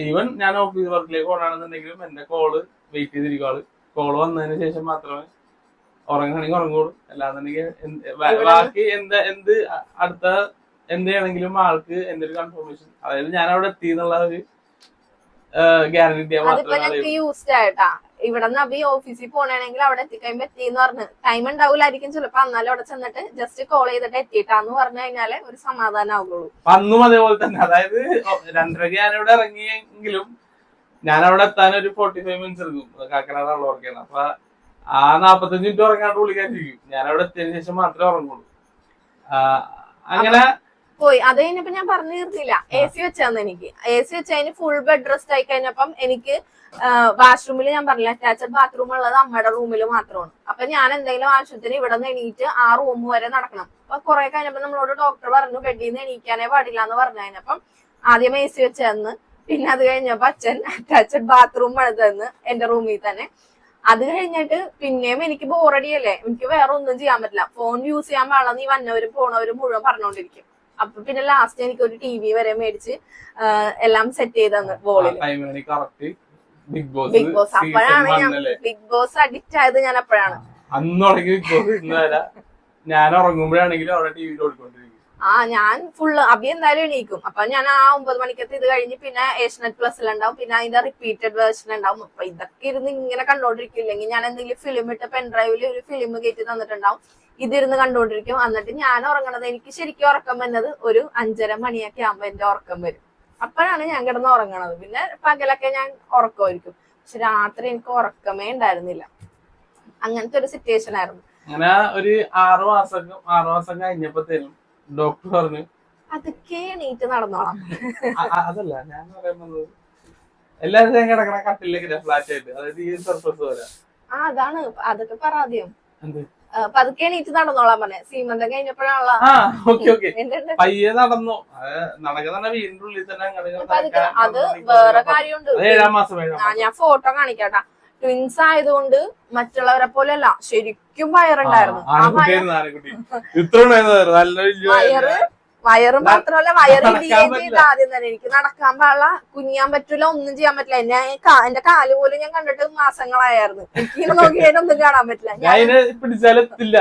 ഈവൻ ഞാൻ ഓഫീസ് വർക്കിലേക്ക് പോകണമെന്നുണ്ടെങ്കിലും എന്റെ കോള് വെയിറ്റ് ചെയ്തിരിക്കും. കോള് വന്നതിന് ശേഷം മാത്രമേ ഉറങ്ങണമെങ്കിൽ ഉറങ്ങുള്ളൂ, അല്ലാന്നുണ്ടെങ്കിൽ ബാക്കി എന്ത് അടുത്ത എന്ത് ചെയ്യണമെങ്കിലും ആൾക്ക് എന്റെ ഒരു കൺഫർമേഷൻ, അതായത് ഞാൻ അവിടെ എത്തി എന്നുള്ള ഒരു ഗ്യാരണ്ടി യൂസ്ഡ് ആയിട്ടാ. ഇവിടെ നിന്ന് അഭി ഓഫീസിൽ പോണെങ്കിൽ അവിടെ എത്തിക്കഴിയുമ്പോ എത്തിന്ന് പറഞ്ഞ് ടൈം ഉണ്ടാവില്ലായിരിക്കും ചിലപ്പോ, എന്നാലും അവിടെ ചെന്നിട്ട് ജസ്റ്റ് കോൾ ചെയ്തിട്ട് എത്തിയിട്ടാന്ന് പറഞ്ഞു കഴിഞ്ഞാല് ഒരു സമാധാനം ആവുള്ളൂ. അന്നും അതേപോലെ തന്നെ, അതായത് 2:30 ഞാനിവിടെ ഇറങ്ങിയെങ്കിലും ഞാൻ അവിടെ എത്താൻ ഒരു 45 മിനിറ്റ്സ് എടുക്കും. കാക്കനാട് ഉള്ളവർക്കാണ്. അപ്പൊ ആ 45 മിനിറ്റ് ഉറങ്ങാണ്ട് വിളിക്കാണ്ടിരിക്കും. ഞാൻ അവിടെ എത്തിയതിനു ശേഷം മാത്രമേ ഉറങ്ങുള്ളൂ. അങ്ങനെ പോയി. അത് കഴിഞ്ഞപ്പോ ഞാൻ പറഞ്ഞു തീർത്തില്ല, AC വെച്ചാന്ന്. എനിക്ക് AC വെച്ചതിന് ഫുൾ ബെഡ് റെസ്റ്റ് ആയി കഴിഞ്ഞപ്പം എനിക്ക് വാഷ്റൂമിൽ ഞാൻ പറഞ്ഞില്ല അറ്റാച്ച്ഡ് ബാത്റൂം ഉള്ളത് അമ്മയുടെ റൂമിൽ മാത്രമാണ്. അപ്പൊ ഞാൻ എന്തെങ്കിലും ആവശ്യത്തിന് ഇവിടെ നിന്ന് എണീറ്റ് ആ റൂം വരെ നടക്കണം. അപ്പൊ കുറെ കഴിഞ്ഞപ്പോ നമ്മളോട് ഡോക്ടർ പറഞ്ഞു ബെഡിൽ നിന്ന് എണീക്കാനേ പാടില്ല എന്ന് പറഞ്ഞു. കഴിഞ്ഞപ്പം ആദ്യം AC വെച്ചെന്ന്, പിന്നെ അത് കഴിഞ്ഞപ്പോ അച്ഛൻ അറ്റാച്ച്ഡ് ബാത്റൂം പണിതെന്ന് എന്റെ റൂമിൽ തന്നെ. അത് കഴിഞ്ഞിട്ട് പിന്നെയും എനിക്ക് ബോറടിയല്ലേ, എനിക്ക് വേറെ ഒന്നും ചെയ്യാൻ പറ്റില്ല. ഫോൺ യൂസ് ചെയ്യാൻ പാടില്ല, നീ വന്നവരും പോണവരും മുഴുവൻ പറഞ്ഞോണ്ടിരിക്കും. അപ്പൊ പിന്നെ ലാസ്റ്റ് എനിക്ക് ഒരു TV വരെ മേടിച്ച് എല്ലാം സെറ്റ് ചെയ്ത് തന്നു വോളിൽ. ബിഗ് ബോസ് അപ്പോഴാണ് ഞാൻ ബിഗ് ബോസ് അഡിക്റ്റ് ആയത്, ഞാൻ അപ്പോഴാണ്. അന്ന് ഉറങ്ങി ബിഗ് ബോസ് ഇന്ന് വരെ ഞാൻ ഉറങ്ങുമ്പോഴാണെങ്കിലും അവിടെ ടി വിയിൽ ഓടിക്കൊണ്ടിരിക്കും. ഞാൻ ഫുള്ള് അഭി എന്തായാലും എണീക്കും. അപ്പൊ ഞാൻ ആ 9 മണിക്കത്തെ ഇത് കഴിഞ്ഞ് പിന്നെ ഏഷ്യനെറ്റ് പ്ലസിലുണ്ടാവും, പിന്നെ അതിന്റെ റിപ്പീറ്റഡ് വേർഷൻ ഉണ്ടാവും. അപ്പൊ ഇതൊക്കെ ഇരുന്ന് ഇങ്ങനെ കണ്ടോണ്ടിരിക്കില്ലെങ്കിൽ ഞാൻ എന്തെങ്കിലും ഫിലിം ഇട്ട് പെൻഡ്രൈവില് ഒരു ഫിലിം കയറ്റി തന്നിട്ടുണ്ടാവും, ഇതിരുന്ന് കണ്ടോണ്ടിരിക്കും. എന്നിട്ട് ഞാൻ ഉറങ്ങണത്, എനിക്ക് ശരിക്കും ഉറക്കം വരുന്നത് ഒരു 5:30 മണിയൊക്കെ ആകുമ്പോ എന്റെ ഉറക്കം വരും. അപ്പോഴാണ് ഞാൻ കിടന്ന് ഉറങ്ങണത്. പിന്നെ പകലൊക്കെ ഞാൻ ഉറക്കമായിരിക്കും, പക്ഷെ രാത്രി എനിക്ക് ഉറക്കമേ ഉണ്ടായിരുന്നില്ല. അങ്ങനത്തെ ഒരു സിറ്റുവേഷൻ ആയിരുന്നു. അങ്ങനെ ഒരു 6 മാസം കഴിഞ്ഞപ്പോഴത്തേനും ഡോക്ടർ പറഞ്ഞു അതൊക്കെ എണീറ്റ് നടന്നോളാം. അതല്ല ഞാൻ പറയുന്നത്, എല്ലാവരും കിടക്കണ കട്ടിലേക്ക് ഫ്ലാറ്റ് ആയിട്ട്, അതായത് ഈ സർഫസ് പോലെ. അതാണ്, അതൊക്കെ പറയാദ്യം പതുക്കെ എണീറ്റ് നടന്നോളാൻ പറഞ്ഞ. സീമന്തം കഴിഞ്ഞപ്പോഴാണല്ലോ പയ്യെ നടന്നു. നടക്കുന്ന വീടിന്റെ ഉള്ളിൽ തന്നെ. അത് വേറെ കാര്യമുണ്ട്. 7 മാസം ഞാൻ ഫോട്ടോ കാണിക്കാട്ടാ. ട്വിൻസ് ആയതുകൊണ്ട് മറ്റുള്ളവരെ പോലെയല്ല, ശരിക്കും വയറുണ്ടായിരുന്നു. വയറ് മാത്രമല്ല, വയറ് ആദ്യം തന്നെ. എനിക്ക് നടക്കാൻ പാടില്ല, കുനിയാൻ പറ്റൂല, ഒന്നും ചെയ്യാൻ പറ്റില്ല. എന്റെ കാല് പോലും ഞാൻ കണ്ടിട്ട് മാസങ്ങളായിരുന്നു. എനിക്ക് നോക്കിയാലൊന്നും കാണാൻ പറ്റില്ല.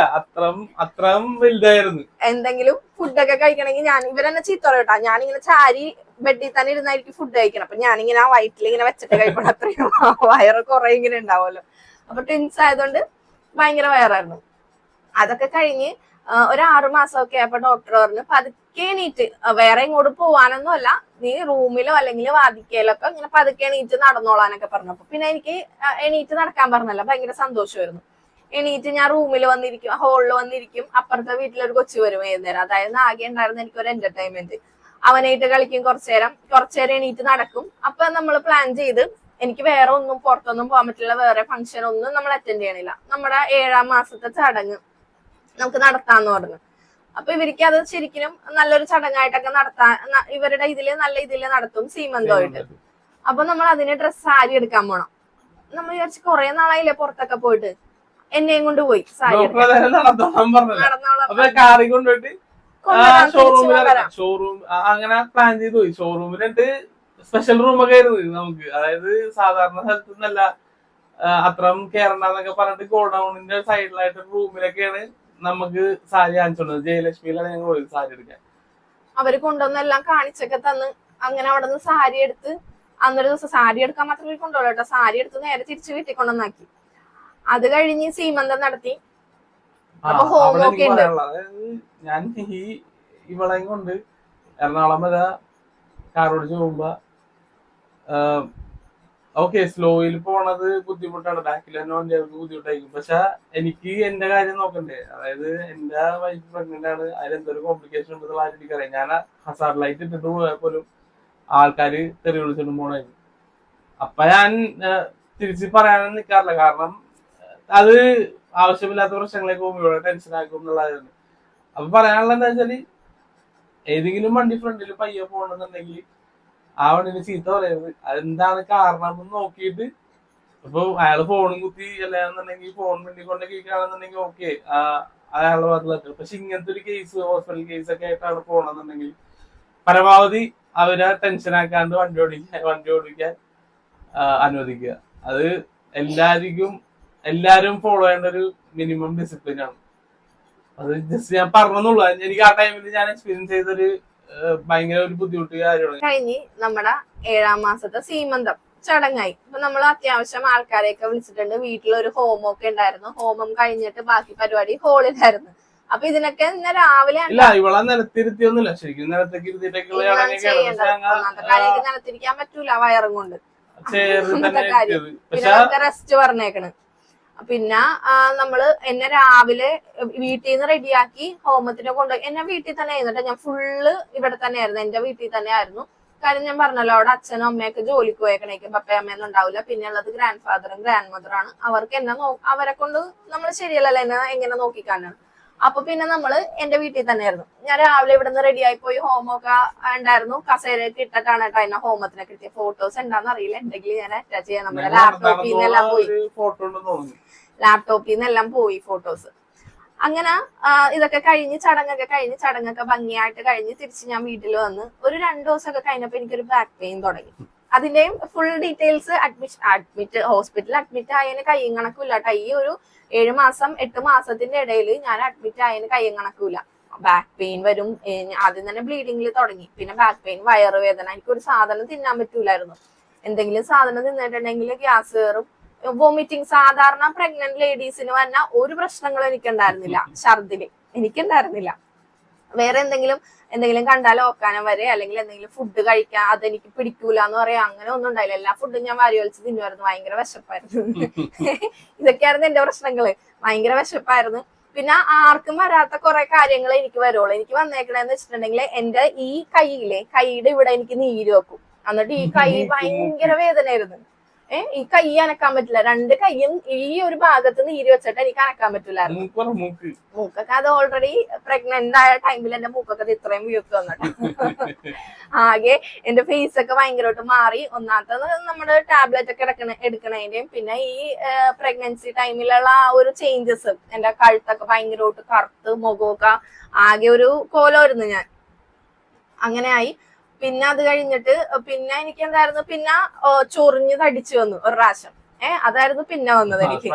അത്രയും വലുതായിരുന്നു. എന്തെങ്കിലും ഫുഡൊക്കെ കഴിക്കണമെങ്കിൽ ഞാൻ ഇവരെന്നെ ചീത്ത പറയട്ടാ. ഞാനിങ്ങനെ ചാരി ബെഡിൽ തന്നെ ഇരുന്നായിരിക്കും ഫുഡ് കഴിക്കണം. അപ്പൊ ഞാനിങ്ങനെ ആ വയറ്റിൽ ഇങ്ങനെ വെച്ചിട്ട് കഴിക്കണം. അത്രയും വയറ് കുറെ ഇങ്ങനെ ഉണ്ടാവുമല്ലോ. അപ്പൊ ട്വിൻസ് ആയതുകൊണ്ട് ഭയങ്കര വയറായിരുന്നു. അതൊക്കെ കഴിഞ്ഞ് ഒരു 6 മാസമൊക്കെ ആയപ്പോ ഡോക്ടർ പറഞ്ഞു പതുക്കെ എണീറ്റ്, വേറെ ഇങ്ങോട്ട് പോവാനൊന്നും അല്ല, നീ റൂമിലോ അല്ലെങ്കിൽ വാതിക്കയിലൊക്കെ ഇങ്ങനെ പതുക്കെ എണീറ്റ് നടന്നോളാനൊക്കെ പറഞ്ഞപ്പോ പിന്നെ എനിക്ക് എണീറ്റ് നടക്കാൻ പറഞ്ഞല്ലോ, ഭയങ്കര സന്തോഷമായിരുന്നു. എണീറ്റ് ഞാൻ റൂമിൽ വന്നിരിക്കും, ഹോളിൽ വന്നിരിക്കും. അപ്പുറത്തെ വീട്ടിലൊരു കൊച്ചു വരും വൈകുന്നേരം. അതായത് ആകെ ഉണ്ടായിരുന്ന എനിക്കൊരു എന്റർടൈൻമെന്റ്. അവനായിട്ട് കളിക്കും കുറച്ചേരം എണീറ്റ് നടക്കും. അപ്പൊ നമ്മൾ പ്ലാൻ ചെയ്ത്, എനിക്ക് വേറെ ഒന്നും പുറത്തൊന്നും പോകാൻ പറ്റില്ല, വേറെ ഫംഗ്ഷൻ ഒന്നും നമ്മൾ അറ്റൻഡ് ചെയ്യണില്ല. നമ്മുടെ 7 മാസത്തെ ചടങ്ങ് നമുക്ക് നടത്താന്ന് പറഞ്ഞു. അപ്പൊ ഇവർക്ക് അത് ശരിക്കും നല്ലൊരു ചടങ്ങായിട്ടൊക്കെ നടത്താൻ ഇവരുടെ നല്ല ഇതില് നടത്തും, സീമന്തമായിട്ട്. അപ്പൊ നമ്മൾ അതിന് സാരി എടുക്കാൻ പോണം. നമ്മൾ വിചാരിച്ച് കുറെ നാളായില്ലേ പുറത്തൊക്കെ പോയിട്ട്, എന്നെയും കൊണ്ട് പോയി സാരി ഷോറൂം അങ്ങനെ പ്ലാൻ ചെയ്ത് പോയി. ഷോറൂമിലുണ്ട് സ്പെഷ്യൽ റൂമൊക്കെ ആയിരുന്നു നമുക്ക്. അതായത് സാധാരണ സ്ഥലത്ത് നിന്നല്ല, അത്രം കേറണ്ടെന്നൊക്കെ പറഞ്ഞിട്ട് ഗോഡൌണിന്റെ സൈഡിലായിട്ട് റൂമിലൊക്കെയാണ് നമുക്ക് സാരി കാണിച്ചോണ്ടത്. ജയലക്ഷ്മിയിലാണ് ഞങ്ങൾ പോയത് സാരി എടുക്കാൻ. അവര് കൊണ്ടുവന്നെല്ലാം കാണിച്ചൊക്കെ തന്ന് അങ്ങനെ അവിടെ നിന്ന് സാരി എടുത്ത്, അന്നൊരു ദിവസം സാരി എടുക്കാൻ മാത്രമേ കൊണ്ടുപോകും കേട്ടോ. സാരി എടുത്ത് നേരെ തിരിച്ച് വീട്ടിൽ കൊണ്ടുവന്നാക്കി. അത് കഴിഞ്ഞ് സീമന്തം നടത്തി. അപ്പൊ ഹോമൊക്കെ ഉണ്ട്. ഞാൻ ഇവളെയും കൊണ്ട് എറണാകുളം വരെ കാർ ഓടിച്ച് പോകുമ്പോ ഓക്കെ സ്ലോയിൽ പോണത് ബുദ്ധിമുട്ടാണ്, ബാക്കിൽ തന്നെ വണ്ടികൾക്ക് ബുദ്ധിമുട്ടായിരിക്കും. പക്ഷെ എനിക്ക് എന്റെ കാര്യം നോക്കണ്ടേ, അതായത് എന്റെ വൈഫ് പ്രഗ്നന്റ് ആണ്, അതിലെന്തൊരു കോംപ്ലിക്കേഷൻ ഉണ്ടെന്നുള്ള എനിക്കറിയാം. ഞാൻ ഹസാർഡ് ലൈറ്റ് ഇട്ടിട്ട് പോയാൽ പോലും ആൾക്കാര് തെറി വിളിച്ചിട്ട് പോണായിരുന്നു. അപ്പൊ ഞാൻ തിരിച്ച് പറയാനൊന്നും നിൽക്കാറില്ല, കാരണം അത് ആവശ്യമില്ലാത്ത പ്രശ്നങ്ങളേക്ക് പോകുമ്പോൾ ഇവിടെ ടെൻഷൻ ആക്കും എന്നുള്ളതായിരുന്നു. അപ്പൊ പറയാനുള്ള എന്താ വെച്ചാല്, ഏതെങ്കിലും വണ്ടി ഫ്രണ്ടിൽ പയ്യെ പോകണമെന്നുണ്ടെങ്കിൽ ആ വണ്ടിന് ചീത്ത പറയരുത്. അതെന്താണ് കാരണം എന്ന് നോക്കിയിട്ട്, ഇപ്പൊ അയാള് ഫോണും കുത്തി അല്ലാന്നുണ്ടെങ്കിൽ ഫോൺ വേണ്ടി കൊണ്ട് കേൾക്കുകയാണെന്നുണ്ടെങ്കിൽ ഓക്കെ, അയാളുടെ ഭാഗത്തുള്ള. പക്ഷെ ഇങ്ങനത്തെ ഒരു കേസ്, ഹോസ്പിറ്റൽ കേസ് ഒക്കെ ആയിട്ടാണ് പോകണമെന്നുണ്ടെങ്കിൽ പരമാവധി അവരെ ടെൻഷൻ ആക്കാണ്ട് വണ്ടി ഓടിക്കാൻ അനുവദിക്കുക. അത് എല്ലാരും ഫോളോ ചെയ്യേണ്ട ഒരു മിനിമം ഡിസിപ്ലിൻ ആണ്. അത് ജസ്റ്റ് ഞാൻ പറഞ്ഞെന്നുള്ളൂ. എനിക്ക് ആ ടൈമിൽ ഞാൻ എക്സ്പീരിയൻസ് ചെയ്തൊരു ഭയങ്കര ഒരു ബുദ്ധിമുട്ട് കാര്യമാണ്. കഴിഞ്ഞ് നമ്മുടെ 7 മാസത്തെ സീമന്തം ചടങ്ങായി. അപ്പൊ നമ്മൾ അത്യാവശ്യം ആൾക്കാരെയൊക്കെ വിളിച്ചിട്ടുണ്ട്. വീട്ടിലൊരു ഹോമൊക്കെ ഉണ്ടായിരുന്നു. ഹോമം കഴിഞ്ഞിട്ട് ബാക്കി പരിപാടി ഹോളിലായിരുന്നു. അപ്പൊ ഇതിനൊക്കെ ഇന്ന് രാവിലെ ഇല്ല, ഇവളെ നിലത്തിരുത്തിയൊന്നുമില്ല, ശരിക്കും നിലത്തേക്ക് ഇരുത്തിയിട്ടൊക്കെയുള്ള നിലത്തിരിക്കാൻ പറ്റൂല വയറും കൊണ്ട്. റെസ്റ്റ് പറഞ്ഞേക്കണ്. പിന്നെ നമ്മള് എന്നെ രാവിലെ വീട്ടിൽ നിന്ന് റെഡിയാക്കി ഹോമത്തിന് കൊണ്ടുപോയി. എന്നെ വീട്ടിൽ തന്നെ ആയിരുന്നു. ഞാൻ ഫുള്ള് ഇവിടെ തന്നെയായിരുന്നു, എന്റെ വീട്ടിൽ തന്നെ ആയിരുന്നു. കാര്യം ഞാൻ പറഞ്ഞല്ലോ, അവിടെ അച്ഛനും അമ്മയൊക്കെ ജോലിക്ക് പോയേക്കണേക്കും, പപ്പയും അമ്മയൊന്നും ഉണ്ടാവില്ല. പിന്നെ ഉള്ളത് ഗ്രാൻഡ് ഫാദറും ഗ്രാൻഡ് മദറാണ്. അവർക്ക് അവരെ കൊണ്ട് നമ്മൾ ശരിയല്ലല്ലോ എന്നെ എങ്ങനെ നോക്കിക്കാനാണ്. അപ്പൊ പിന്നെ നമ്മള് എന്റെ വീട്ടിൽ തന്നെയായിരുന്നു. ഞാൻ രാവിലെ ഇവിടെ നിന്ന് റെഡി ആയി പോയി. ഹോമൊക്കെ ഉണ്ടായിരുന്നു. കസേരയൊക്കെ ഇട്ടിട്ടാണ് കേട്ടോ എന്നെ ഹോമത്തിനെ കിട്ടിയ. ഫോട്ടോസ് എന്താന്ന് അറിയില്ല, എന്തെങ്കിലും ഞാൻ അറ്റാച്ച് ചെയ്യാൻ. നമ്മുടെ ലാപ്ടോപ്പിൽ നിന്നെല്ലാം പോയി, ലാപ്ടോപ്പിൽ നിന്നെല്ലാം പോയി ഫോട്ടോസ്. അങ്ങനെ ഇതൊക്കെ കഴിഞ്ഞ് ചടങ്ങൊക്കെ ഭംഗിയായിട്ട് കഴിഞ്ഞ് തിരിച്ച് ഞാൻ വീട്ടിൽ വന്ന് ഒരു 2 ദിവസമൊക്കെ കഴിഞ്ഞപ്പോ എനിക്കൊരു ബാക്ക് പെയിൻ തുടങ്ങി. അതിന്റെയും ഫുൾ ഡീറ്റെയിൽസ് അഡ്മിറ്റ് ഹോസ്പിറ്റലിൽ അഡ്മിറ്റ് ആയതിന് കയ്യും കണക്കില്ല കേട്ടോ. ഈ ഒരു 7 മാസം 8 മാസത്തിന്റെ ഇടയിൽ ഞാൻ അഡ്മിറ്റ് ആയതിന് കയ്യും കണക്കില്ല. ബാക്ക് പെയിൻ വരും, ആദ്യം തന്നെ ബ്ലീഡിങ്ങിൽ തുടങ്ങി, പിന്നെ ബാക്ക് പെയിൻ, വയറുവേദന, എനിക്കൊരു സാധനം തിന്നാൻ പറ്റൂലായിരുന്നു. എന്തെങ്കിലും സാധനം തിന്നിട്ടുണ്ടെങ്കിൽ ഗ്യാസ് കയറും, വോമിറ്റിംഗ്. സാധാരണ പ്രഗ്നന്റ് ലേഡീസിന് വന്ന ഒരു പ്രശ്നങ്ങളും എനിക്കുണ്ടായിരുന്നില്ല. ഛർദില് എനിക്കുണ്ടായിരുന്നില്ല. വേറെ എന്തെങ്കിലും കണ്ടാൽ ഓക്കാനം വരെ, അല്ലെങ്കിൽ എന്തെങ്കിലും ഫുഡ് കഴിക്കാൻ അതെനിക്ക് പിടിക്കൂല എന്ന് പറയാം, അങ്ങനെ ഒന്നും ഉണ്ടായില്ല. എല്ലാ ഫുഡും ഞാൻ വാരി വലിച്ച് തിന്നുമായിരുന്നു. ഭയങ്കര വിശപ്പായിരുന്നു. ഇതൊക്കെയായിരുന്നു എന്റെ പ്രശ്നങ്ങള്. ഭയങ്കര വിശപ്പായിരുന്നു. പിന്നെ ആർക്കും വരാത്ത കുറെ കാര്യങ്ങൾ എനിക്ക് വരുള്ളൂ. എനിക്ക് വന്നേക്കണെന്ന് വെച്ചിട്ടുണ്ടെങ്കിൽ എന്റെ ഈ കൈയുടെ ഇവിടെ എനിക്ക് നീര് വെക്കും. എന്നിട്ട് ഈ കൈ ഭയങ്കര വേദനയായിരുന്നു. ഈ കൈ അനക്കാൻ പറ്റില്ല. 2 കൈയും ഈ ഒരു ഭാഗത്ത് നീര് വെച്ചിട്ട് എനിക്ക് അനക്കാൻ പറ്റില്ലായിരുന്നു. മൂക്കൊക്കെ അത് ഓൾറെഡി പ്രഗ്നന്റ് ആയ ടൈമിൽ എന്റെ മൂക്കൊക്കെ ഇത്രയും വീർത്ത് വന്നിട്ട് ആകെ എന്റെ ഫേസ് ഒക്കെ ഭയങ്കരമായിട്ട് മാറി. ഒന്നാമത്തത് നമ്മുടെ ടാബ്ലറ്റ് ഒക്കെ എടുക്കണതിന്റെയും പിന്നെ ഈ പ്രഗ്നൻസി ടൈമിലുള്ള ആ ഒരു ചേഞ്ചസ്, എന്റെ കഴുത്തൊക്കെ ഭയങ്കരമായിട്ട് കറുത്ത്, മുഖമൊക്കെ ആകെ ഒരു കോലമായിരുന്നു ഞാൻ. അങ്ങനെ ആയി. പിന്നെ അത് കഴിഞ്ഞിട്ട് പിന്നെ എനിക്ക് എന്തായിരുന്നു, പിന്നെ ചൊറിഞ്ഞ് തടിച്ചു വന്നു ഒരു പ്രാവശ്യം. അതായിരുന്നു പിന്നെ വന്നത് എനിക്ക്.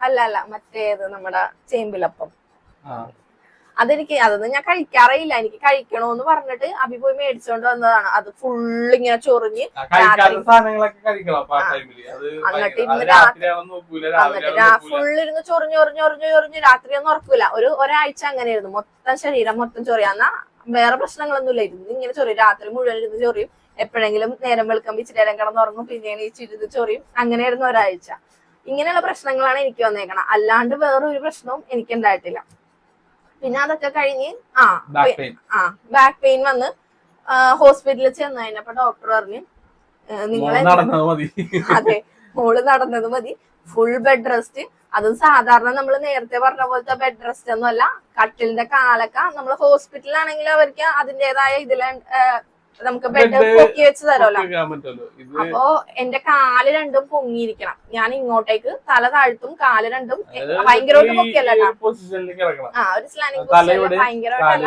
അല്ല മറ്റേത് നമ്മുടെ ചേമ്പിലപ്പം. അതൊന്നും ഞാൻ കഴിക്കാറില്ല. എനിക്ക് കഴിക്കണോന്ന് പറഞ്ഞിട്ട് അഭി പോയി മേടിച്ചോണ്ട് വന്നതാണ്. അത് ഫുള്ള് ഇങ്ങനെ ചൊറിഞ്ഞ് ഫുള്ളിരുന്ന് ചൊറിഞ്ഞ് രാത്രി ഒന്നും ഉറക്കൂല. ഒരാഴ്ച അങ്ങനെയായിരുന്നു. മൊത്തം ശരീരം മൊത്തം ചൊറിയാന്ന. വേറെ പ്രശ്നങ്ങളൊന്നുമില്ല. ഇങ്ങനെ ചൊറിയും, രാത്രി മുഴുവൻ ഇരുന്ന് ചൊറിയും. എപ്പോഴെങ്കിലും നേരം വെളുക്കുമ്പോ ഇച്ചിരി നേരം കിടന്നുറങ്ങും, പിന്നെയാണ് ഇച്ചിരി ചൊറിയും. അങ്ങനെയായിരുന്നു ഒരാഴ്ച. ഇങ്ങനെയുള്ള പ്രശ്നങ്ങളാണ് എനിക്ക് വന്നേക്കണം. അല്ലാണ്ട് വേറൊരു പ്രശ്നവും എനിക്ക് ഉണ്ടായിട്ടില്ല. പിന്നെ അതൊക്കെ കഴിഞ്ഞ് ബാക്ക് പെയിൻ വന്ന് ഹോസ്പിറ്റലിൽ ചെന്ന് കഴിഞ്ഞപ്പോ ഡോക്ടർ പറഞ്ഞു, അതെ, മോള് നടന്നത് മതി, ഫുൾ ബെഡ് റെസ്റ്റ്. അതും സാധാരണ നമ്മൾ നേരത്തെ പറഞ്ഞ പോലത്തെ ബെഡ് റെസ്റ്റ് ഒന്നും അല്ല. കട്ടിലിന്റെ കാലൊക്കെ നമ്മൾ ഹോസ്പിറ്റലിലാണെങ്കിൽ അവർക്ക് അതിന്റേതായ ഇതില് നമുക്ക് ബെഡ് പൊക്കി വെച്ച് തരുമല്ലോ. അപ്പോ എന്റെ കാല് രണ്ടും പൊങ്ങിയിരിക്കണം. ഞാൻ ഇങ്ങോട്ടേക്ക് തല താഴ്ത്തും, കാല് രണ്ടും ഭയങ്കരമായിട്ട് പൊക്കിയല്ല, ഒരു സ്ലാനിങ് പൊസിഷനിൽ ഭയങ്കരമായിട്ടല്ല,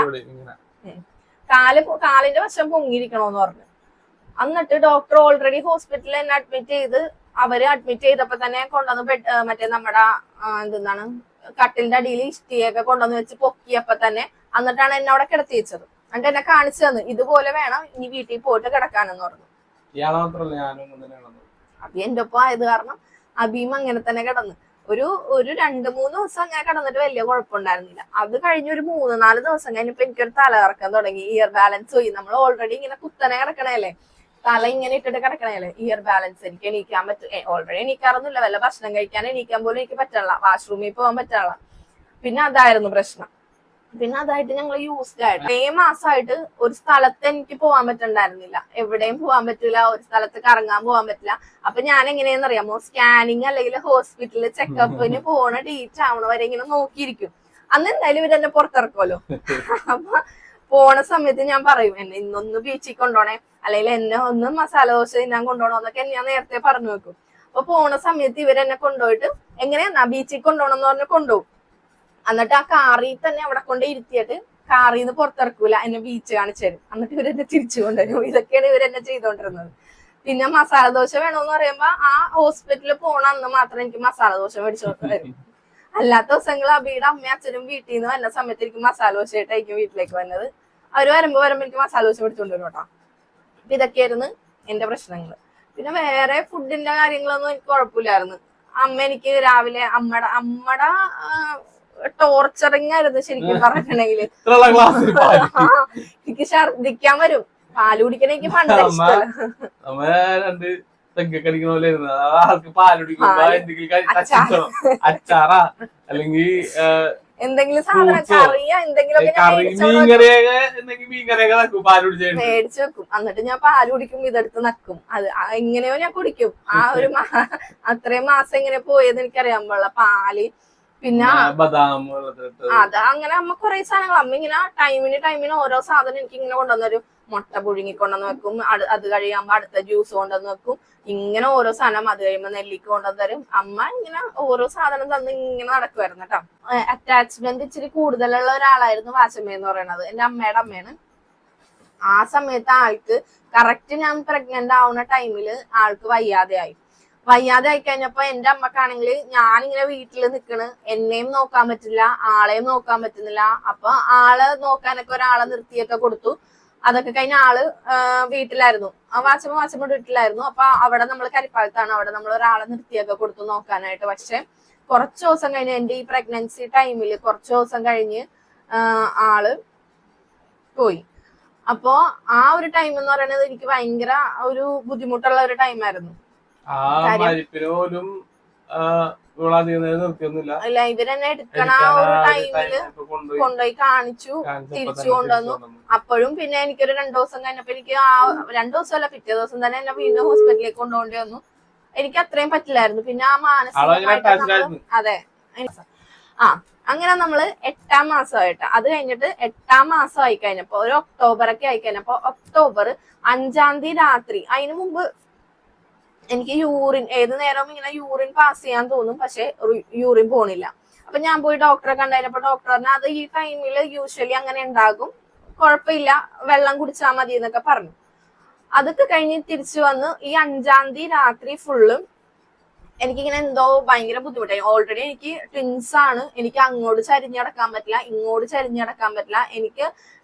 കാലിന്റെ വശം പൊങ്ങിയിരിക്കണോന്ന് പറഞ്ഞു. എന്നിട്ട് ഡോക്ടർ ഓൾറെഡി ഹോസ്പിറ്റലിൽ എന്നെ അഡ്മിറ്റ് ചെയ്ത്, അവര് അഡ്മിറ്റ് ചെയ്തപ്പോ തന്നെ കൊണ്ടുവന്ന് മറ്റേ നമ്മുടെ എന്താണ് കട്ടിലിന്റെ അടിയിൽ ഇഷ്ടിയൊക്കെ കൊണ്ടുവന്ന് വെച്ച് പൊക്കിയപ്പോ തന്നെ, എന്നിട്ടാണ് എന്നെ അവിടെ കിടത്തി വെച്ചത്. എന്നിട്ട് എന്നെ കാണിച്ചു തന്നു, ഇതുപോലെ വേണം ഇനി വീട്ടിൽ പോയിട്ട് കിടക്കാനെന്ന് പറഞ്ഞു. അബി എന്റെ ഒപ്പം ആയത് കാരണം അബിയും അങ്ങനെ തന്നെ കിടന്നു. ഒരു 2-3 ദിവസം അങ്ങനെ കിടന്നിട്ട് വലിയ കുഴപ്പമുണ്ടായിരുന്നില്ല. അത് കഴിഞ്ഞ് ഒരു 3-4 ദിവസം കഴിഞ്ഞപ്പോ എനിക്കൊരു തലകറക്കം തുടങ്ങി. ഇയർ ബാലൻസ് പോയി. നമ്മൾ ഓൾറെഡി ഇങ്ങനെ കുത്തനെ കിടക്കണല്ലേ, തല ഇങ്ങനെ ഇട്ടിട്ട് കിടക്കണല്ലേ, ഇയർ ബാലൻസ്. എനിക്ക് എണീക്കാൻ പറ്റും, ഓൾറെഡി എണീക്കാറൊന്നുമില്ല. വല്ല ഭക്ഷണം കഴിക്കാൻ എണീക്കാൻ പോലും എനിക്ക് പറ്റില്ല, വാഷ്റൂമിൽ പോകാൻ പറ്റില്ല. പിന്നെ അതായിരുന്നു പ്രശ്നം. പിന്നെ അതായിട്ട് ഞങ്ങൾ യൂസ്ഡ് ആയിട്ട് 7 മാസമായിട്ട് ഒരു സ്ഥലത്ത് എനിക്ക് പോകാൻ പറ്റുന്നുണ്ടായിരുന്നില്ല. എവിടെയും പോകാൻ പറ്റില്ല, ഒരു സ്ഥലത്ത് കറങ്ങാൻ പോകാൻ പറ്റില്ല. അപ്പൊ ഞാൻ എങ്ങനെയാന്ന് അറിയാമോ, സ്കാനിങ് അല്ലെങ്കിൽ ഹോസ്പിറ്റലിൽ ചെക്കപ്പിന് പോണ ഡേറ്റ് ആവണ വരെ ഇങ്ങനെ നോക്കിയിരിക്കും. അന്ന് എന്തായാലും ഇവരെന്നെ പുറത്തിറക്കുമല്ലോ. അപ്പൊ പോണ സമയത്ത് ഞാൻ പറയും, എന്നെ ഇന്നൊന്ന് ബീച്ചിൽ കൊണ്ടോണേ, അല്ലെങ്കിൽ എന്നെ ഒന്ന് മസാല ദോശ തിന്നാൻ കൊണ്ടുപോകണോ എന്നൊക്കെ ഞാൻ നേരത്തെ പറഞ്ഞു വെക്കും. അപ്പൊ പോണ സമയത്ത് ഇവരെന്നെ കൊണ്ടുപോയിട്ട് എങ്ങനെയാ ബീച്ചിൽ കൊണ്ടുപോകണം എന്ന് പറഞ്ഞ് കൊണ്ടുപോകും. എന്നിട്ട് ആ കാറിൽ തന്നെ അവിടെ കൊണ്ട് ഇരുത്തിയിട്ട് കാറിൽ നിന്ന് പുറത്തിറക്കൂല, എന്നെ ബീച്ച് കാണിച്ചു തരും. എന്നിട്ട് ഇവരെന്നെ തിരിച്ചു കൊണ്ടുവരും. ഇതൊക്കെയാണ് ഇവരെന്നെ ചെയ്തോണ്ടിരുന്നത്. പിന്നെ മസാല ദോശ വേണോന്ന് പറയുമ്പോ ആ ഹോസ്പിറ്റലിൽ പോണ അന്ന് മാത്രം എനിക്ക് മസാല ദോശ മേടിച്ചു തരും. അല്ലാത്ത ദിവസങ്ങൾ അബിയുടെ അമ്മയും അച്ഛനും വീട്ടിൽ നിന്ന് വന്ന സമയത്ത് എനിക്ക് മസാല ദോശയായിട്ടായിരിക്കും വീട്ടിലേക്ക് വന്നത്. അവര് വരുമ്പോ എനിക്ക് മസാല ദോശ മേടിച്ചുകൊണ്ട് വരും കേട്ടോ. അപ്പൊ ഇതൊക്കെയായിരുന്നു എന്റെ പ്രശ്നങ്ങള്. പിന്നെ വേറെ ഫുഡിന്റെ കാര്യങ്ങളൊന്നും എനിക്ക് കുഴപ്പമില്ലായിരുന്നു. അമ്മ എനിക്ക് രാവിലെ അമ്മയുടെ ടോർച്ചറിങ് ആയിരുന്നു ശരിക്കും പറഞ്ഞിട്ടുണ്ടെങ്കിൽ. എനിക്ക് ഛർദിക്കാൻ വരും. പാല് കുടിക്കണ എനിക്ക് പണ്ട് എന്തെങ്കിലും സാധനം കറിയാ എന്തെങ്കിലും മേടിച്ചു വെക്കും. എന്നിട്ട് ഞാൻ പാല് കുടിക്കും, ഇതെടുത്ത് നക്കും. അത് എങ്ങനെയോ ഞാൻ കുടിക്കും. ആ ഒരു അത്രയും മാസം എങ്ങനെ പോയെന്ന് എനിക്കറിയാൻ പാടില്ല. പാല് പിന്നെ അത് അങ്ങനെ അമ്മ കുറെ സാധനങ്ങൾ അമ്മ ഇങ്ങനെ ടൈമിന് ഓരോ സാധനം എനിക്ക് ഇങ്ങനെ കൊണ്ടുവന്നൊരു മുട്ട പുഴുങ്ങി കൊണ്ടുവന്ന് വെക്കും. അത് കഴിയുമ്പോ അടുത്ത ജ്യൂസ് കൊണ്ടുവന്ന് വെക്കും. ഇങ്ങനെ ഓരോ സാധനം. അത് കഴിയുമ്പോ നെല്ലിക്ക കൊണ്ടുവന്ന് തരും. അമ്മ ഇങ്ങനെ ഓരോ സാധനം തന്ന് ഇങ്ങനെ നടക്കുമായിരുന്നു കേട്ടോ. അറ്റാച്ച്മെന്റ് ഇച്ചിരി കൂടുതലുള്ള ഒരാളായിരുന്നു വാശമ്മ എന്ന് പറയുന്നത്. എന്റെ അമ്മയുടെ അമ്മയാണ്. ആ സമയത്ത് ആൾക്ക് കറക്റ്റ് ഞാൻ പ്രഗ്നന്റ് ആവുന്ന ടൈമില് ആൾക്ക് വയ്യാതെ ആയി കഴിഞ്ഞപ്പോ എന്റെ അമ്മക്കാണെങ്കിൽ ഞാനിങ്ങനെ വീട്ടിൽ നിക്കണ്, എന്നെയും നോക്കാൻ പറ്റില്ല, ആളെയും നോക്കാൻ പറ്റുന്നില്ല. അപ്പൊ ആളെ നോക്കാനൊക്കെ ഒരാളെ നിർത്തിയൊക്കെ കൊടുത്തു. അതൊക്കെ കഴിഞ്ഞ ആള് വീട്ടിലായിരുന്നു, വാച്ചമ്മ വീട്ടിലായിരുന്നു. അപ്പൊ അവിടെ നമ്മൾ കരിപ്പാലത്താണ്, അവിടെ നമ്മൾ ഒരാളെ നിർത്തിയൊക്കെ കൊടുത്തു നോക്കാനായിട്ട്. പക്ഷെ കുറച്ച് ദിവസം കഴിഞ്ഞ്, എന്റെ ഈ പ്രഗ്നൻസി ടൈമില് കുറച്ച് ദിവസം കഴിഞ്ഞ് ആള് പോയി. അപ്പോ ആ ഒരു ടൈം എന്ന് പറയുന്നത് എനിക്ക് ഭയങ്കര ഒരു ബുദ്ധിമുട്ടുള്ള ഒരു ടൈമായിരുന്നു. അല്ല, ഇവരെന്നെ എടുക്കണ ആ ഒരു ടൈമില് കൊണ്ടുപോയി കാണിച്ചു, തിരിച്ചു കൊണ്ടുവന്നു. അപ്പോഴും പിന്നെ എനിക്കൊരു 2 ദിവസം കഴിഞ്ഞപ്പോ എനിക്ക് 2 ദിവസമല്ല, പിറ്റേ ദിവസം തന്നെ എന്നെ വീണ്ടും ഹോസ്പിറ്റലിലേക്ക് കൊണ്ടുപോകേണ്ടി വന്നു. എനിക്ക് അത്രയും പറ്റില്ലായിരുന്നു. പിന്നെ ആ മാനസികമായിട്ട് അതെ അങ്ങനെ നമ്മള് 8ാം മാസമായിട്ട്, അത് കഴിഞ്ഞിട്ട് 8ാം മാസം ആയി കഴിഞ്ഞപ്പോ ഒരു ഒക്ടോബറൊക്കെ ആയി കഴിഞ്ഞപ്പോ ഒക്ടോബർ 5-ാം തീയതി രാത്രി, അതിനു മുമ്പ് എനിക്ക് യൂറിൻ ഏത് നേരവും ഇങ്ങനെ യൂറിൻ പാസ് ചെയ്യാൻ തോന്നും, പക്ഷെ യൂറിൻ പോണില്ല. അപ്പൊ ഞാൻ പോയി ഡോക്ടറെ കണ്ടപ്പോ ഡോക്ടർ പറഞ്ഞ അത് ഈ ടൈമില് യൂഷ്വലി അങ്ങനെ ഉണ്ടാകും, കുഴപ്പമില്ല, വെള്ളം കുടിച്ചാൽ മതി എന്നൊക്കെ പറഞ്ഞു. അതൊക്കെ കഴിഞ്ഞ് തിരിച്ചു വന്ന് ഈ 5-ാം തീയതി രാത്രി ഫുള്ളും എനിക്കിങ്ങനെ എന്തോ ഭയങ്കര ബുദ്ധിമുട്ടായി. ഓൾറെഡി എനിക്ക് ട്വിൻസ് ആണ്, എനിക്ക് അങ്ങോട്ട് ചരിഞ്ഞടക്കാൻ പറ്റില്ല, ഇങ്ങോട്ട് ചരിഞ്ഞടക്കാൻ പറ്റില്ല. എനിക്ക്